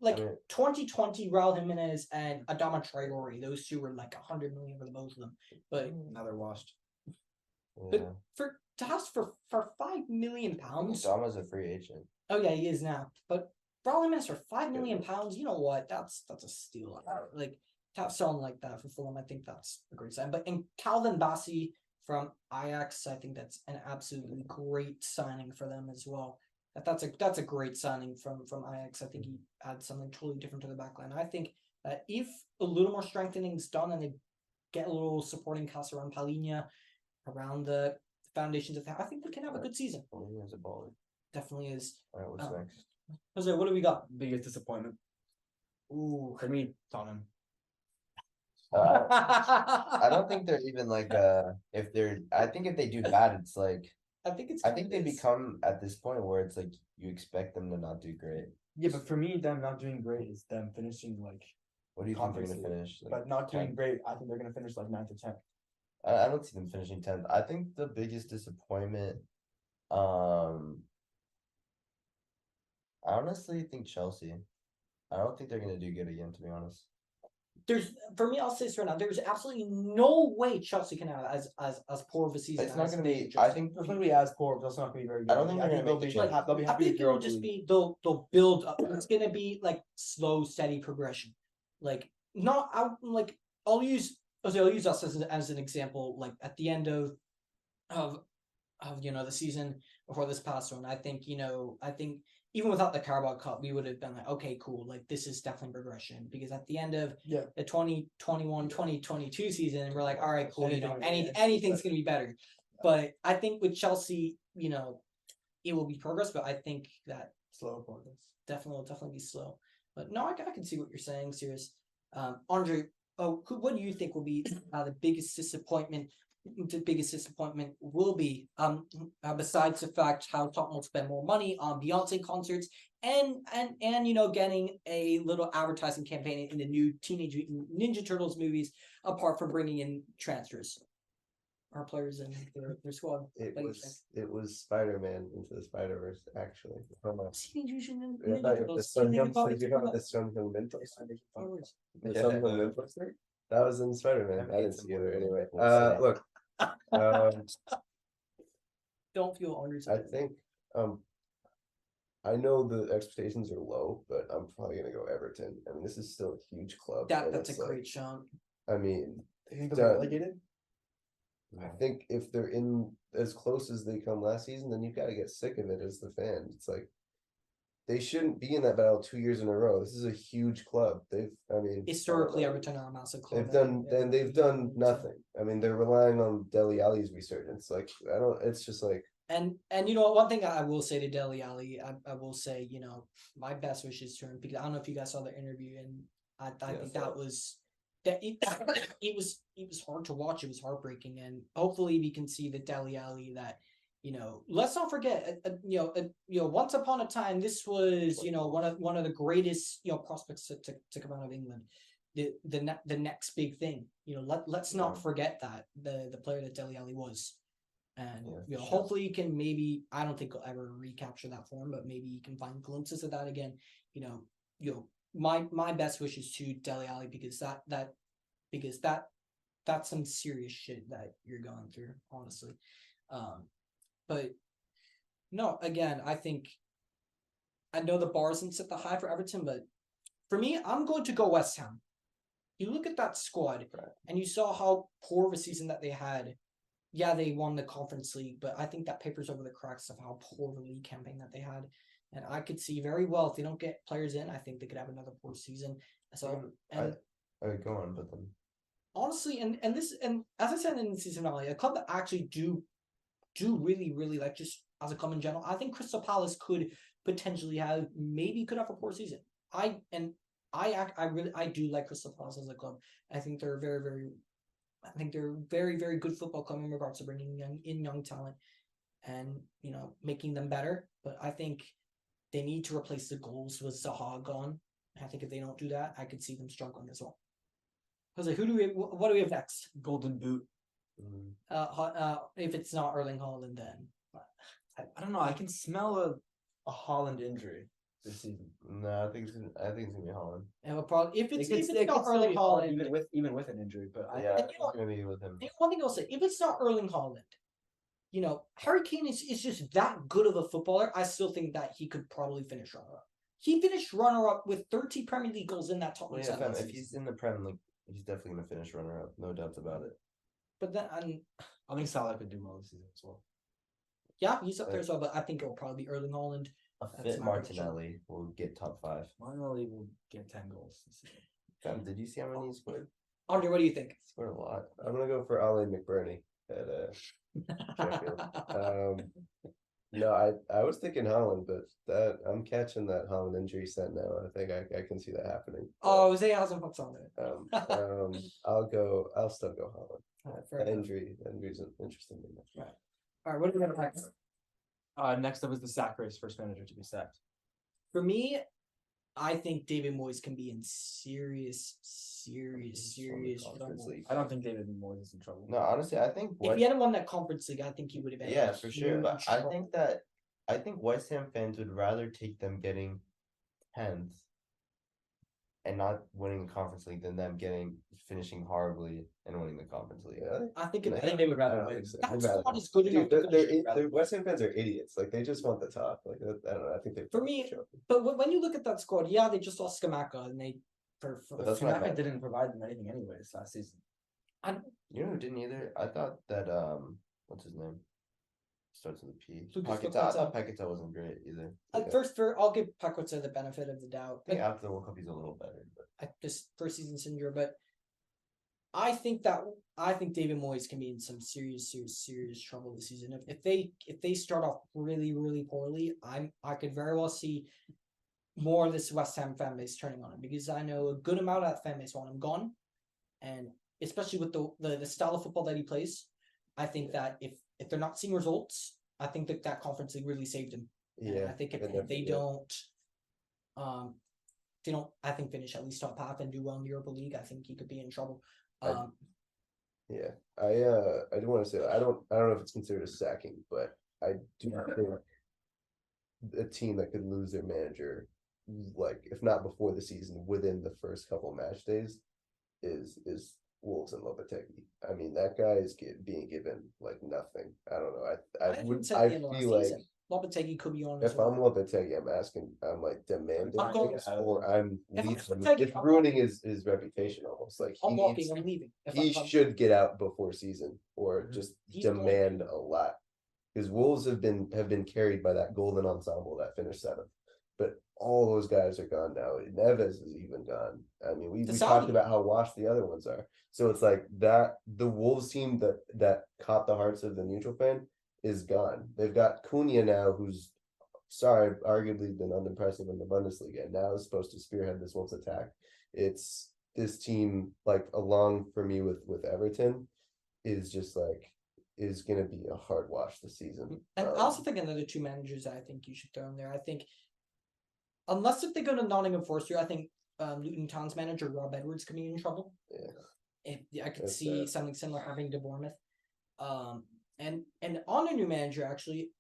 Like I mean- 2020, Raul Jimenez and Adama Traore, those two were like 100 million for the both of them. But Now they're washed. Yeah. for to ask for £5 million, Dama's a free agent. oh yeah, he is now. But Raul Jimenez for £5 million, you know what? That's a steal. Like to have someone like that for Fulham, I think that's a great sign. But in Calvin Bassey from Ajax, I think that's an absolutely great signing for them as well. That's a great signing from Ajax. I think he adds something totally different to the backline. I think that if a little more strengthening is done and they get a little supporting cast around Palhinha, around the foundations of that, I think they can have a good season. Well, he has a baller. Definitely is. All right, what's Oh. next? Jose, what do we got? Biggest disappointment. Ooh, for me, Tottenham. I don't think they're even like if they're. I think if they do bad, it's like I think it's. I think they become at this point where it's like you expect them to not do great. Yeah, but for me, them not doing great is them finishing like, What do you think they're Conference gonna League. finish? Like, but not doing 10th? great. I think they're gonna finish like 9th or 10th. I don't see them finishing 10th. I think the biggest disappointment. I honestly think Chelsea. I don't think they're gonna do good again, to be honest. There's for me, I'll say this right now. There's absolutely no way Chelsea can have as poor of a season. It's not as gonna they be. just I did. think It's not gonna be as poor, but it's not gonna be very good. I don't think they're gonna they'll make the be change. they'll be I happy think to it will Europa just League. be they'll build up. It's gonna be like slow, steady progression. Like not out like I'll use us as an example. Like at the end of the season before this past one, I think even without the Carabao Cup, we would have been like, okay, cool, like this is definitely progression. Because at the end of Yeah. the 2021-2022 season, we're like, all right, cool, Anything- anything's gonna be better. But I think with Chelsea, it will be progress, but I think that Slow progress. will definitely be slow. But no, I can see what you're saying, serious. Andre, what do you think will be the biggest disappointment? The biggest disappointment will be besides the fact how Tottenham will spend more money on Beyonce concerts and getting a little advertising campaign in the new Teenage Mutant Ninja Turtles movies, apart from bringing in transfers or players in their squad. It Like, was Spider-Man into the Spider-Verse actually. Teenage Mutant Yeah, Ninja the Turtles. Sun Think Young, about it, you think know about the Sun Young Mentos? it. The Sun Young Mentos thing? That was in Spider-Man. I didn't see it anyway. We'll see. Look, Don't feel Andre's. I think I know the expectations are low, but I'm probably gonna go Everton. I mean, this is still a huge club. and That's a it's like- great shot. I mean, You think they'll they'll get get relegated? I think if they're in as close as they come last season, then you've got to get sick of it as the fan. It's like they shouldn't be in that battle 2 years in a row. This is a huge club. Historically, Everton are a massive club. They've done nothing. I mean, they're relying on Dele Alli's resurgence. Like it's just like And you know what, one thing I will say to Dele Alli, I will say, my best wishes to him, because I don't know if you guys saw the interview, and I think that was it was hard to watch. It was heartbreaking, and hopefully we can see the Dele Alli that let's not forget, once upon a time this was one of the greatest prospects to come out of England. The next big thing, let's not forget that the player that Dele Alli was. And Yeah, you know, for sure. hopefully he can maybe I don't think he'll ever recapture that form, but maybe he can find glimpses of that again. You know, my best wishes to Dele Alli because that's some serious shit that you're going through, honestly. But no, again, I know the bar isn't set the high for Everton, but for me, I'm going to go West Ham. You look at that squad, and you saw how poor of a season that they had. Yeah, they won the Conference League, but I think that papers over the cracks of how poor of a league campaign that they had. And I could see very well if they don't get players in, I think they could have another poor season. So, and Go on, but then honestly, and as I said in the season finale, a club that actually do really like just as a club in general, I think Crystal Palace could potentially have a poor season. I do like Crystal Palace as a club. I think they're very, very good football club in regards to bringing young talent and making them better. But I think they need to replace the goals with Zaha gone. I think if they don't do that, I could see them struggling as well. Jose, what do we have next? Golden Boot. If it's not Erling Haaland, then I don't know. I can smell a Haaland injury this season. no, I think it's gonna be Holland. it will probably if it's It not could still Erling be Haaland Haaland. even with an injury, but Yeah, and it's you know what? gonna be with him. One thing I'll say, if it's not Erling Haaland, Harry Kane is just that good of a footballer. I still think that he could probably finish runner-up. He finished runner-up with 30 Premier League goals in that Tottenham Well, side. yeah, last if season. he's in the Premier League, he's definitely gonna finish runner-up, no doubts about it. But then, I think Salah could do well this season as well. yeah, he's up there as well. But I think it'll probably be Erling Haaland. A That's fit my prediction. Martinelli will get top 5. Martinelli will get 10 goals this season. Fam, did you see how many he scored? Andre, what do you think? He scored a lot. I'm gonna go for Ali McBurney at Sheffield. No, I was thinking Holland, but that I'm catching that Holland injury set now. I think I can see that happening. Oh, Jose hasn't put on it. I'll still go Holland. Fair That enough. injury's interesting to me. All right, what do we have next? Next up is the sack race, first manager to be sacked. For me, I think David Moyes can be in serious Conference trouble. League. I don't think David Moyes is in trouble. No, honestly, I think If he hadn't won that Conference League, I think he would have been. yeah, for sure. huge But I trouble. think West Ham fans would rather take them getting 10th and not winning the Conference League than them finishing horribly and winning the Conference League. Yeah. I think I think they would I rather don't win. think so. that's They'd rather- not as good enough. Dude, to finish. they're West Ham fans are idiots. Like they just want the top. Like I don't know. I think they. For me, But when you look at that squad, yeah, they just lost Skamaka and they for But that's what I Skamaka meant. didn't provide them anything anyways last season. You know who didn't either? I thought that what's his name? Starts with a P. Lucas Paquetá. I Paquetá. thought Paquetá wasn't great either. I'll give Paquetá the benefit of the doubt. I think after the World Cup he's a little better, but This first season syndrome, but I think David Moyes can be in some serious trouble this season. If they start off really poorly, I could very well see more of this West Ham fan base turning on him because I know a good amount of that fan base want him gone, and especially with the style of football that he plays, I think that if they're not seeing results, I think that Conference League really saved him. And Yeah, I think if and they don't, I think finish at least top half and do well in the Europa League, I think he could be in trouble. Yeah, I do want to say I don't know if it's considered a sacking, but I do think a team that could lose their manager, like if not before the season, within the first couple match days, is Wolves and Lopetegui. I mean, that guy is being given like nothing. I don't know. I feel like Lopetegui could be on. if I'm Lopetegui, I'm like demanding, I'm going- or I'm If I'm leaving. Lopetegui, It's I'm ruining his reputation almost. Like I'm he walking. needs, I'm leaving. If he I'm- should get out before season or just He's demand a lot because Wolves have been carried by that golden ensemble that finished 7th, but all those guys are gone now. Neves is even gone. I mean, we The talked Saudi. about how washed the other ones are. So it's like that the Wolves team that caught the hearts of the neutral fan is gone. They've got Cunha now, who's arguably been unimpressive in the Bundesliga, and now is supposed to spearhead this Wolves attack. It's this team, like along for me with Everton, is just like is gonna be a hard watch this season. And I also think another 2 managers that I think you should throw in there. I think, unless if they go to Nottingham Forest here, I think Luton Town's manager Rob Edwards could be in trouble. Yeah. I could That's see bad. something similar happening to Bournemouth. And on a new manager actually,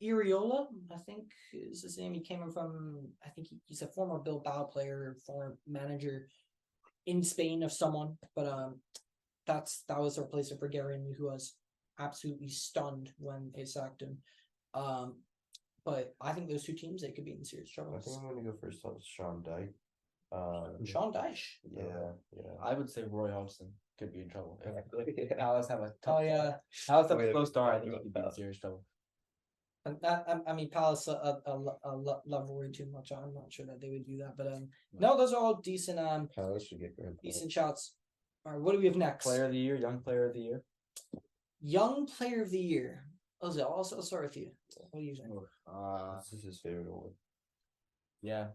Iriola, I think is his name. He came from, I think he's a former Bilbao player, former manager in Spain of someone, but that was a replacement for Guerin, who was absolutely stunned when they sacked him. But I think those two teams, they could be in serious trouble. I think I'm gonna go first on Sean Dyche. Sean Dyche. Yeah. I would say Roy Hodgson could be in trouble. If Yeah. Palace have a Oh yeah, Palace have We a slow haven't start, I talked think he about could be in Palace. serious trouble. and I mean Palace love Roy too much. I'm not sure that they would do that, but no, those are all decent Palace should get Graham Potter. decent shouts. All right, what do we have next? Player of the year, young player of the year. Young player of the year. Jose, I'll start with you. What do you think? This is his favorite award. Yeah,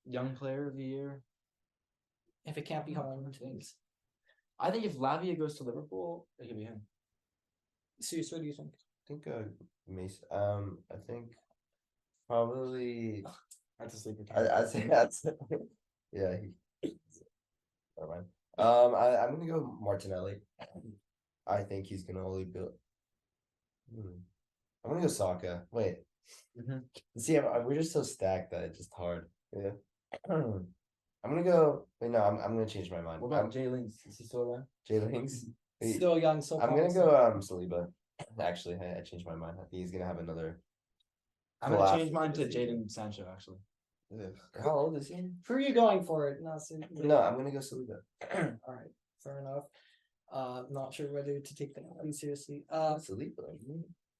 young player of the year. If it can't be Holland, things. I think if Lavia goes to Liverpool, it could be him. Serious, what do you think? I think Mason. I think probably. That's a sleeper. I'd say that's. Yeah. Never mind. I'm gonna go Martinelli. I think he's gonna only build. I'm gonna go Saka. Wait. Mhm. See, we're just so stacked that it's just hard. Yeah. I'm gonna go. Wait, no, I'm gonna change my mind. What about Jay Links? Is he still around? Jay Links? Wait, Still young, so I'm gonna promising. go Saliba. Actually, I changed my mind. I think he's gonna have another. I'm gonna collapse. change mine to Jadon Sancho. Actually, How old is he? Who are you going for? No, No, I'm gonna go Saliba. All right, fair enough. Not sure whether to take that too seriously. Saliba.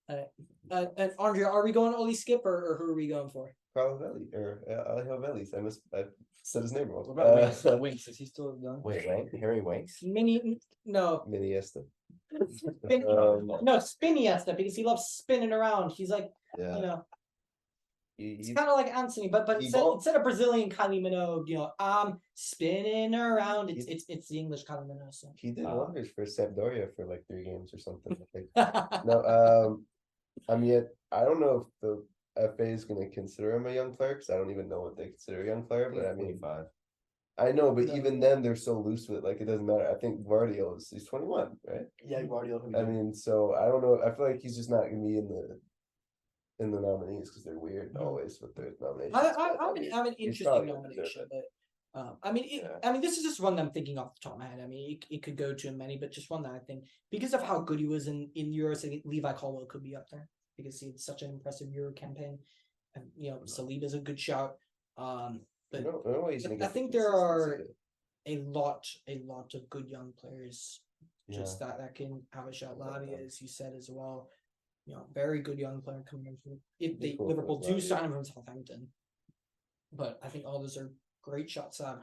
And Andrea, are we going Oli Skip or who are we going for? Carlovelli or Alihovelis. I said his name wrong. what about Winks? Winks? Is he still young? Wait, Harry Winks? No, Miniesta. no, Spiniesta, because he loves spinning around. He's like, Yeah. you know, it's He, kind of like Anthony, but he instead of Brazilian Kylie Minogue, you know, I'm spinning around. It's the English Kylie Minogue. So. He did wonders for Sampdoria for like 3 games or something. I think. no, No, I mean, I don't know if the FA is going to consider him a young player because I don't even know what they consider a young player. But I mean, 25. I know, but No. even then they're so loose with it, like it doesn't matter. I think Guardiola he's 21, right? Yeah, Guardiola. I mean, so I don't know. I feel like he's just not going to be in the nominees because they're weird always with their nominations. I'm an He's interesting probably gonna deserve nomination, it. but I mean, I mean, this is just one that I'm thinking off the top of my head. I mean, it could go to many, but just one that I think because of how good he was in Euros, I think Levi Colwill could be up there because he had such an impressive Euro campaign, and you know, Saliba's a good shout. But No way he's gonna I get the think there are consistency. a lot of good young players just that can have a shot. Lavia, as you said as well, you know, very good young player coming in from if they Cool, Liverpool do Lavia. sign him from Southampton. But I think all those are great shots. I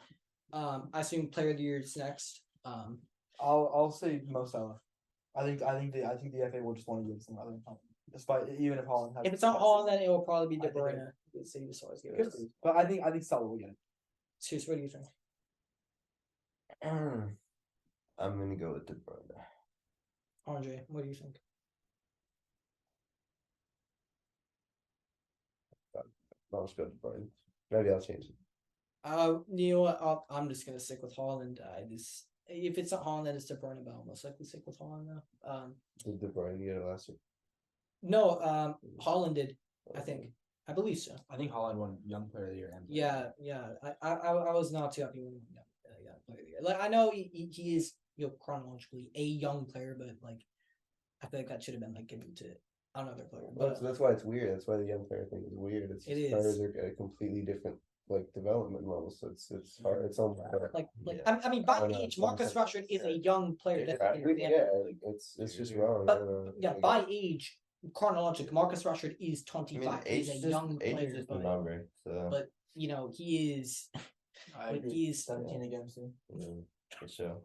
assume player of the year is next. I'll say Mo Salah. I think the FA will just want to give it some other time, despite even if Holland has. If it's not Holland, then it will probably be I De think Bruyne. The City just always give it. But I think Salah will get it. Serious, what do you think? I'm gonna go with De Bruyne. Andre, what do you think? I'll just go to Brian. Maybe I'll change it. You know what? I'm just gonna stick with Holland. If it's not Holland, then it's De Bruyne. But I'll most likely stick with Holland now. Did De Bruyne get it last year? No, Holland did. I think. I believe so. I think Holland won Young Player of the Year. And Yeah. I was not too happy with him. Yeah, player of the year. Like I know he is, you know, chronologically a young player, but like I feel like that should have been like given to another player. But That's why it's weird. That's why the young player thing is weird. It's It just is. players are at a completely different like development level. So it's hard. It's almost hard. like Yeah. I mean, by I know, age, it's Marcus almost- Rashford is a young player. Definitely. Yeah, like, it's just wrong. I But, don't know. Yeah, by age, chronological, Marcus Rashford is I 25. mean, He's a young age player, is just a but, number. So but you know he is. I But agree. he's 17 again soon. for sure.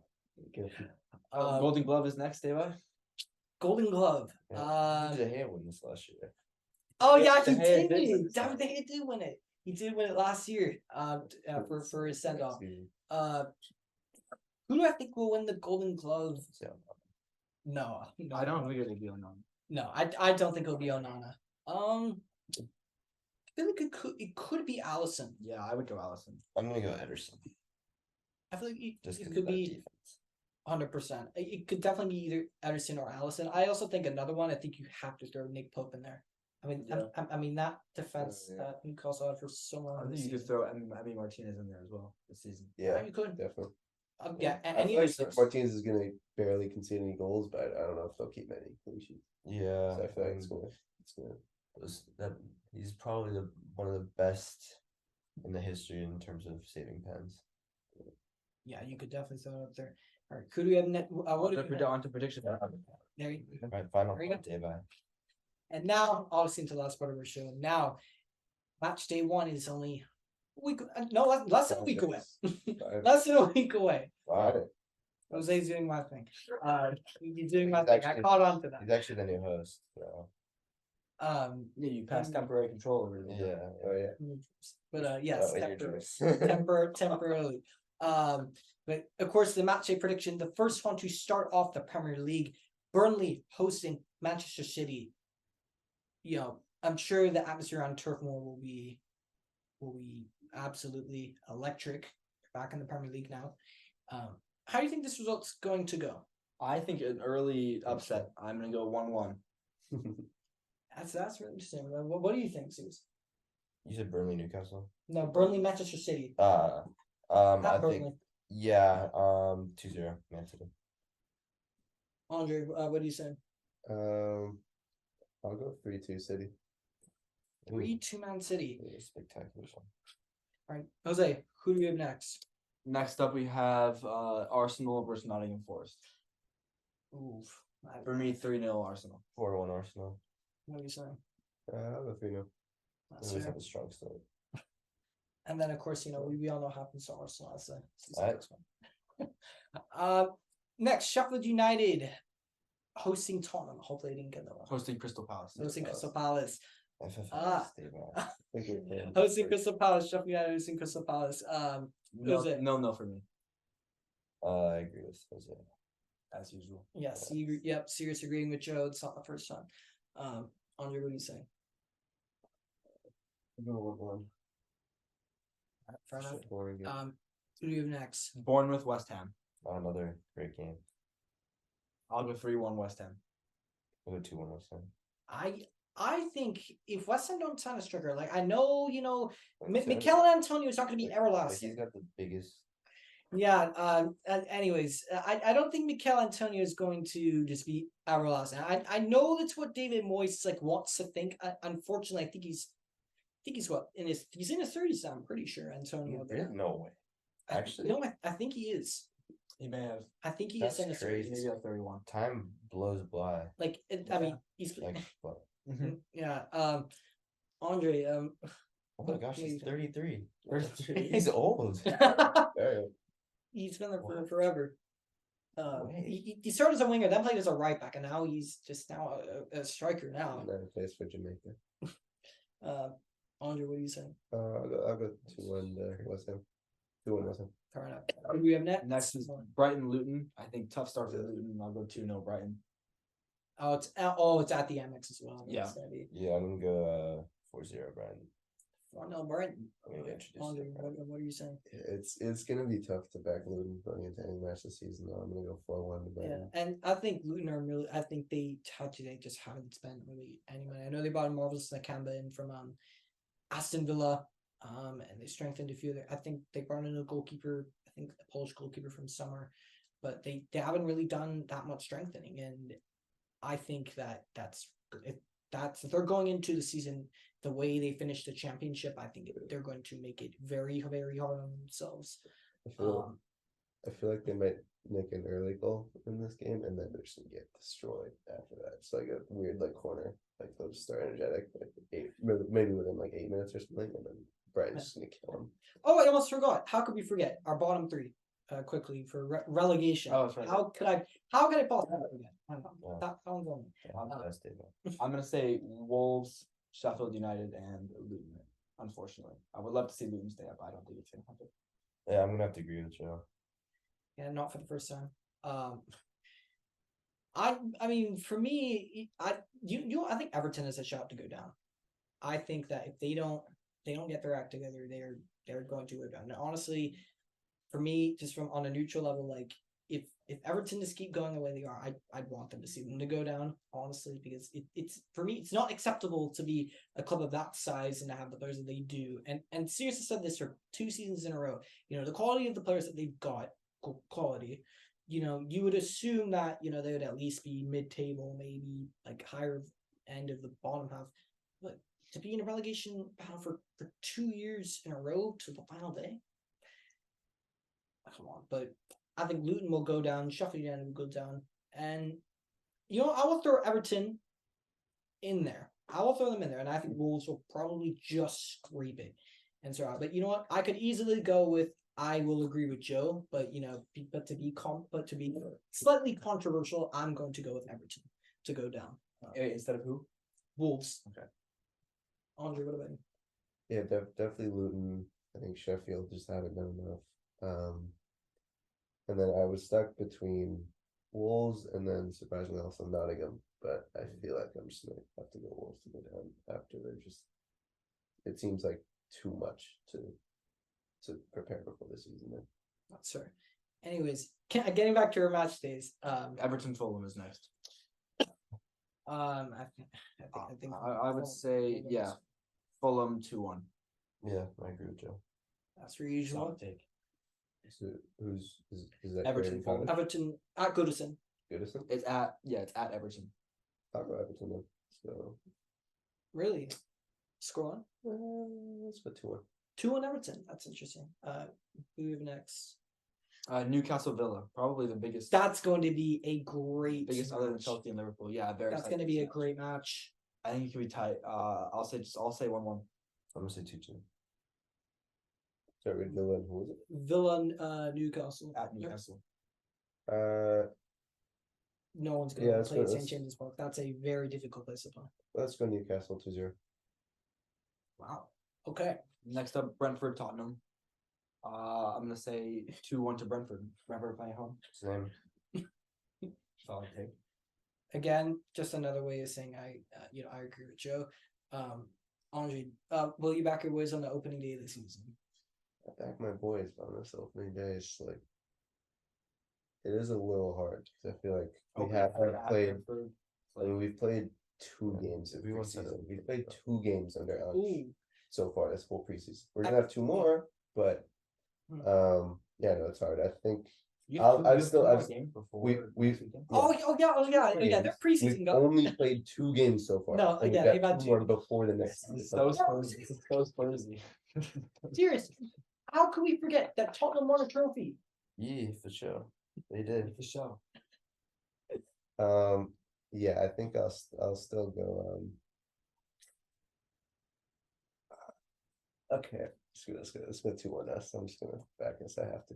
Golden Glove is next, Deva. Golden Glove. Who did Gea win this last year? Oh yeah, De he Gea did did. win this David last De Gea did win it. He did win it last year. For his send off. Who do I think will win the Golden Glove? No, I don't think it'll be on. No, I don't think it'll be Onana. I feel like it could be Allison. Yeah, I would go Allison. I'm gonna go Ederson. I feel like Just it 'cause could of that be. defense. 100%. It could definitely be either Ederson or Allison. I also think another one. I think you have to throw Nick Pope in there. I mean, Yeah. I mean that defense Yeah. that Newcastle had for so long. I think you could throw Emmy Martinez in there as well this season. Yeah, you could. definitely. Yeah, I any feel of like those. Martinez is gonna barely concede any goals, but I don't know if they'll keep many clean sheets. Yeah, So I feel like and it's gonna. that he's probably one of the best in the history in terms of saving pens. Yeah, you could definitely throw it up there. All right, who do we have net? What do we have? On to prediction. There you go. Right, final There you go. day by. And now, obviously, into the last part of our show. Now, match day 1 is only a week. No, less than a week away. Less than a week away. Wow, Jose's doing my thing. You're doing my He's thing. I actually- caught on to that. he's actually the new host. So. Yeah, you pass temporary control over it. Yeah. Oh yeah. But yes, Oh, temporarily. Temporarily. But of course, the match day prediction, the first one to start off the Premier League, Burnley hosting Manchester City. You know, I'm sure the atmosphere on Turf Moor will be absolutely electric. Back in the Premier League now. How do you think this result's going to go? I think an early upset. I'm gonna go 1-1. That's really interesting. What do you think, Zeus? You said Burnley, Newcastle. No, Burnley, Manchester City. I At think Burnley. 2-0 Man City. Andre, what do you say? I'll go 3-2 City. 3-2 Man City. Ooh, spectacular song. All right, Jose, who do we have next? Next up, we have Arsenal versus Nottingham Forest. Oof. For me, 3-0 Arsenal. 4-1 Arsenal. What are you saying? I'll go 3-0. That's Always fair. have a strong start. And then, of course, we all know what happens to Arsenal. That's the Alright. next one. Next, Sheffield United hosting Tottenham. Hopefully, they didn't get that one. Hosting Crystal Palace. Hosting Crystal Palace. FFL, stay back. Hosting Crystal Palace. Sheffield United hosting Crystal Palace. No for me, I agree with Jose. as usual. Yes, serious agreeing with Joe. It's not the first time. Andre, what do you say? I'm going 1-1. Fair enough. Boring game. Who do you have next? Bournemouth, West Ham. Another great game. I'll go 3-1 West Ham. We'll go 2-1 West Ham. I think if West Ham don't sign a striker, like I know, Like, Mikel Antonio is not going to be like, everlasting. he's got the biggest. Yeah. Anyways, I don't think Mikel Antonio is going to just be everlasting. I know that's what David Moyes wants to think. Unfortunately, I think he's what he's in his 30s. I'm pretty sure Antonio. Really? No way. Actually, no, I think he is. He may have. I think he That's is in his crazy. 30s. Maybe at 31. time blows by. I mean, he's Like what? yeah. Andre. Oh my gosh, he's 33. 33. He's old. He's been there for What? forever. He started as a winger, then played as a right back, and now he's just a striker now. And then it plays for Jamaica. Andre, what do you say? I'll go 2-1 West Ham. 2-1 West Ham. Fair enough. Who do we have next? Next is Brighton Luton. I think tough start for Luton. I'll go 2-0 Brighton. It's at the Amex as well. Yeah. Yeah, I'm gonna go 4-0 Brian. No, Brighton. I'm gonna introduce Andre, him. what are you saying? It's gonna be tough to back Luton going into any match this season. Though I'm gonna go 4-1 to Yeah, Brighton. and I think Luton are really. I think they just haven't spent really any money. I know they bought Marvelous Nakamba in from Aston Villa, and they strengthened a few. I think they brought in a goalkeeper. I think a Polish goalkeeper from summer, but they haven't really done that much strengthening. And I think that's if they're going into the season the way they finished the championship. I think they're going to make it very, very hard on themselves. I feel like they might make an early goal in this game, and then they're just gonna get destroyed after that. It's like a weird corner. They'll just start energetic, maybe within 8 minutes or something, and then Brighton's just gonna kill them. Oh, I almost forgot. How could we forget our bottom three? Quickly for relegation. Oh, that's right. How could I possibly forget? I don't know. Yeah. That sounds wrong. Best day, man. I'm gonna say Wolves, Sheffield United, and Luton. Unfortunately, I would love to see Luton stay up. I don't think it's gonna happen. Yeah, I'm gonna have to agree with Joe. Yeah, not for the first time. I mean, for me, I think Everton is a shot to go down. I think that if they don't get their act together, they're going to go down. And honestly, for me, just from on a neutral level, if if Everton just keep going the way they are, I'd want them to see them to go down, honestly, because it's for me, it's not acceptable to be a club of that size and to have the players that they do. And seriously said this for 2 seasons in a row. You know, the quality of the players that they've got, quality, you know, you would assume that, you know, they would at least be mid-table, maybe like higher end of the bottom half. But to be in a relegation battle for 2 years in a row to the final day, come on. But I think Luton will go down, Sheffield United will go down, and you know, I will throw Everton in there. I will throw them in there, and I think Wolves will probably just scrape it and survive. But you know what? I could easily go with. I will agree with Joe, but you know, to be slightly controversial, I'm going to go with Everton to go down Instead of who? Wolves. Okay. Andre, what about you? Yeah, definitely Luton. I think Sheffield just haven't done enough. And then I was stuck between Wolves and then surprisingly also Nottingham, but I feel like I'm just gonna have to go Wolves to go down after they're just. It seems like too much to prepare before the season. Not sure. Anyways, getting back to our match days. Everton Fulham is next. I think I would say Fulham 2-1. Yeah, I agree with Joe. that's your usual. Solid take. So is that Everton, Craven Fulham. Cottage? Everton at Goodison. Goodison? It's at Everton. I'll go Everton then. So Really? Score on. let's go 2-1. 2-1 Everton. That's interesting. Who we have next? Newcastle Villa, probably the biggest. That's going to be a great biggest other than match. Chelsea and Liverpool. Yeah, very. That's going to be a great match. I think it could be tight. I'll say 1-1. I'm gonna say 2-2. Sorry, Villa and who was it? Villa, Newcastle. At Newcastle. No one's going Yeah, to let's play go- at St let's- James's Park. That's a very difficult place to play. Let's go Newcastle 2-0. Wow. Okay. Next up, Brentford Tottenham. I'm gonna say 2-1 to Brentford. Brentford playing home. Same. Solid take. Again, just another way of saying I agree with Joe. Andre, will you back your boys on the opening day of the season? I back my boys on this opening day. It's like it is a little hard because I feel like we have played. Brentford. I mean, we've played 2 games in We won preseason. 7. We've played 2 games under Ange Ooh. so far this whole preseason. We're gonna have 2 more, but yeah, no, it's hard. I think You I'll- have I'd two still- more I've- games before we've- next weekend? Oh yeah. They're preseason. we've Go. only played 2 games so far. No, and we've yeah, got they've had 2 two. more before the next. This is so Spursy. This is so Spursy. Serious. How can we forget that Tottenham won a trophy? Yeah, for sure. They did. For sure. Yeah, I think I'll still go. Okay, let's go 2-1 us. I'm just gonna back us. I have to.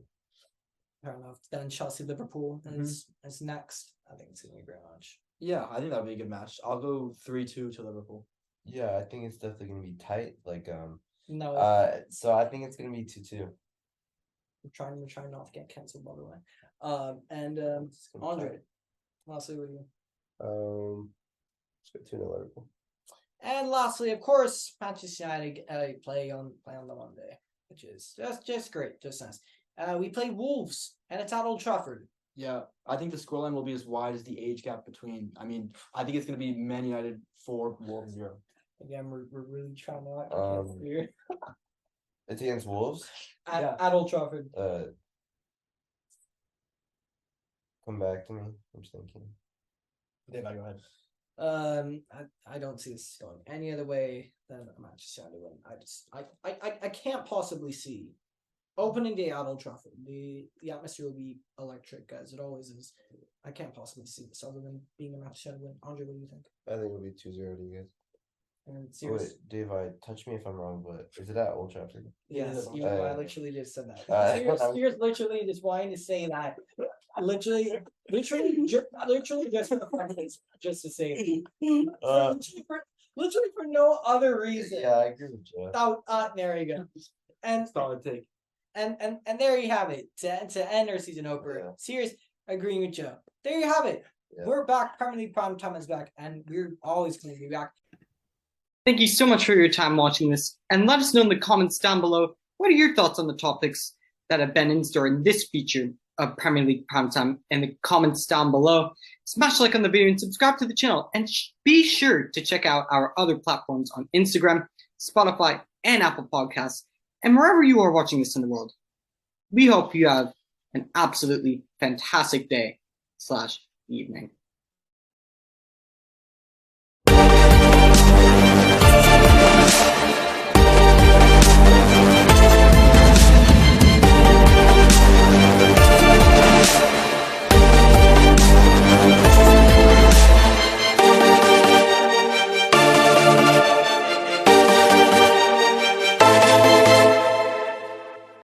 Fair enough. Then Chelsea Liverpool is next. I think it's gonna be a great match. Yeah, I think that'd be a good match. I'll go 3-2 to Liverpool. Yeah, I think it's definitely gonna be tight. Like No, so I think it's gonna be 2-2. we're trying not to get cancelled, by the way. And It's gonna be Andre, tight. lastly, what do you? Let's go 2-0 Liverpool. And lastly, of course, Manchester United play on the Monday, which is just great, just nice. We play Wolves, and it's at Old Trafford. Yeah, I think the scoreline will be as wide as the age gap between. I mean, I think it's going to be Man United 4, Wolves 0. Again, we're really trying to not get Um, canceled here. It's against Wolves. At Old Trafford. Come back to me. I'm just thinking. Dave, go ahead. I don't see this going any other way than a Manchester United win. I can't possibly see opening day at Old Trafford. The atmosphere will be electric as it always is. I can't possibly see this other than being a Manchester United win. Andre, what do you think? I think it'll be 2-0 to you guys. And Oh, serious. wait, Dave, touch me if I'm wrong, but is it at Old Trafford? Yes, Yeah, even though I literally just said that. Serious literally just wanting to say that. Literally just for the fun of it, just to say it. Literally for no other reason. Yeah, I agree with Joe. There you go. And Solid take. and there you have it. To end our season opener. Yeah. Serious agreeing with Joe. There you have it. Yeah. We're back. Premier League Prime Time is back, and we're always going to be back. Thank you so much for your time watching this, and let us know in the comments down below what are your thoughts on the topics that have been in store in this feature of Premier League Primetime in the comments down below. Smash like on the video and subscribe to the channel. And be sure to check out our other platforms on Instagram, Spotify, and Apple Podcasts. And wherever you are watching this in the world, we hope you have an absolutely fantastic day / evening.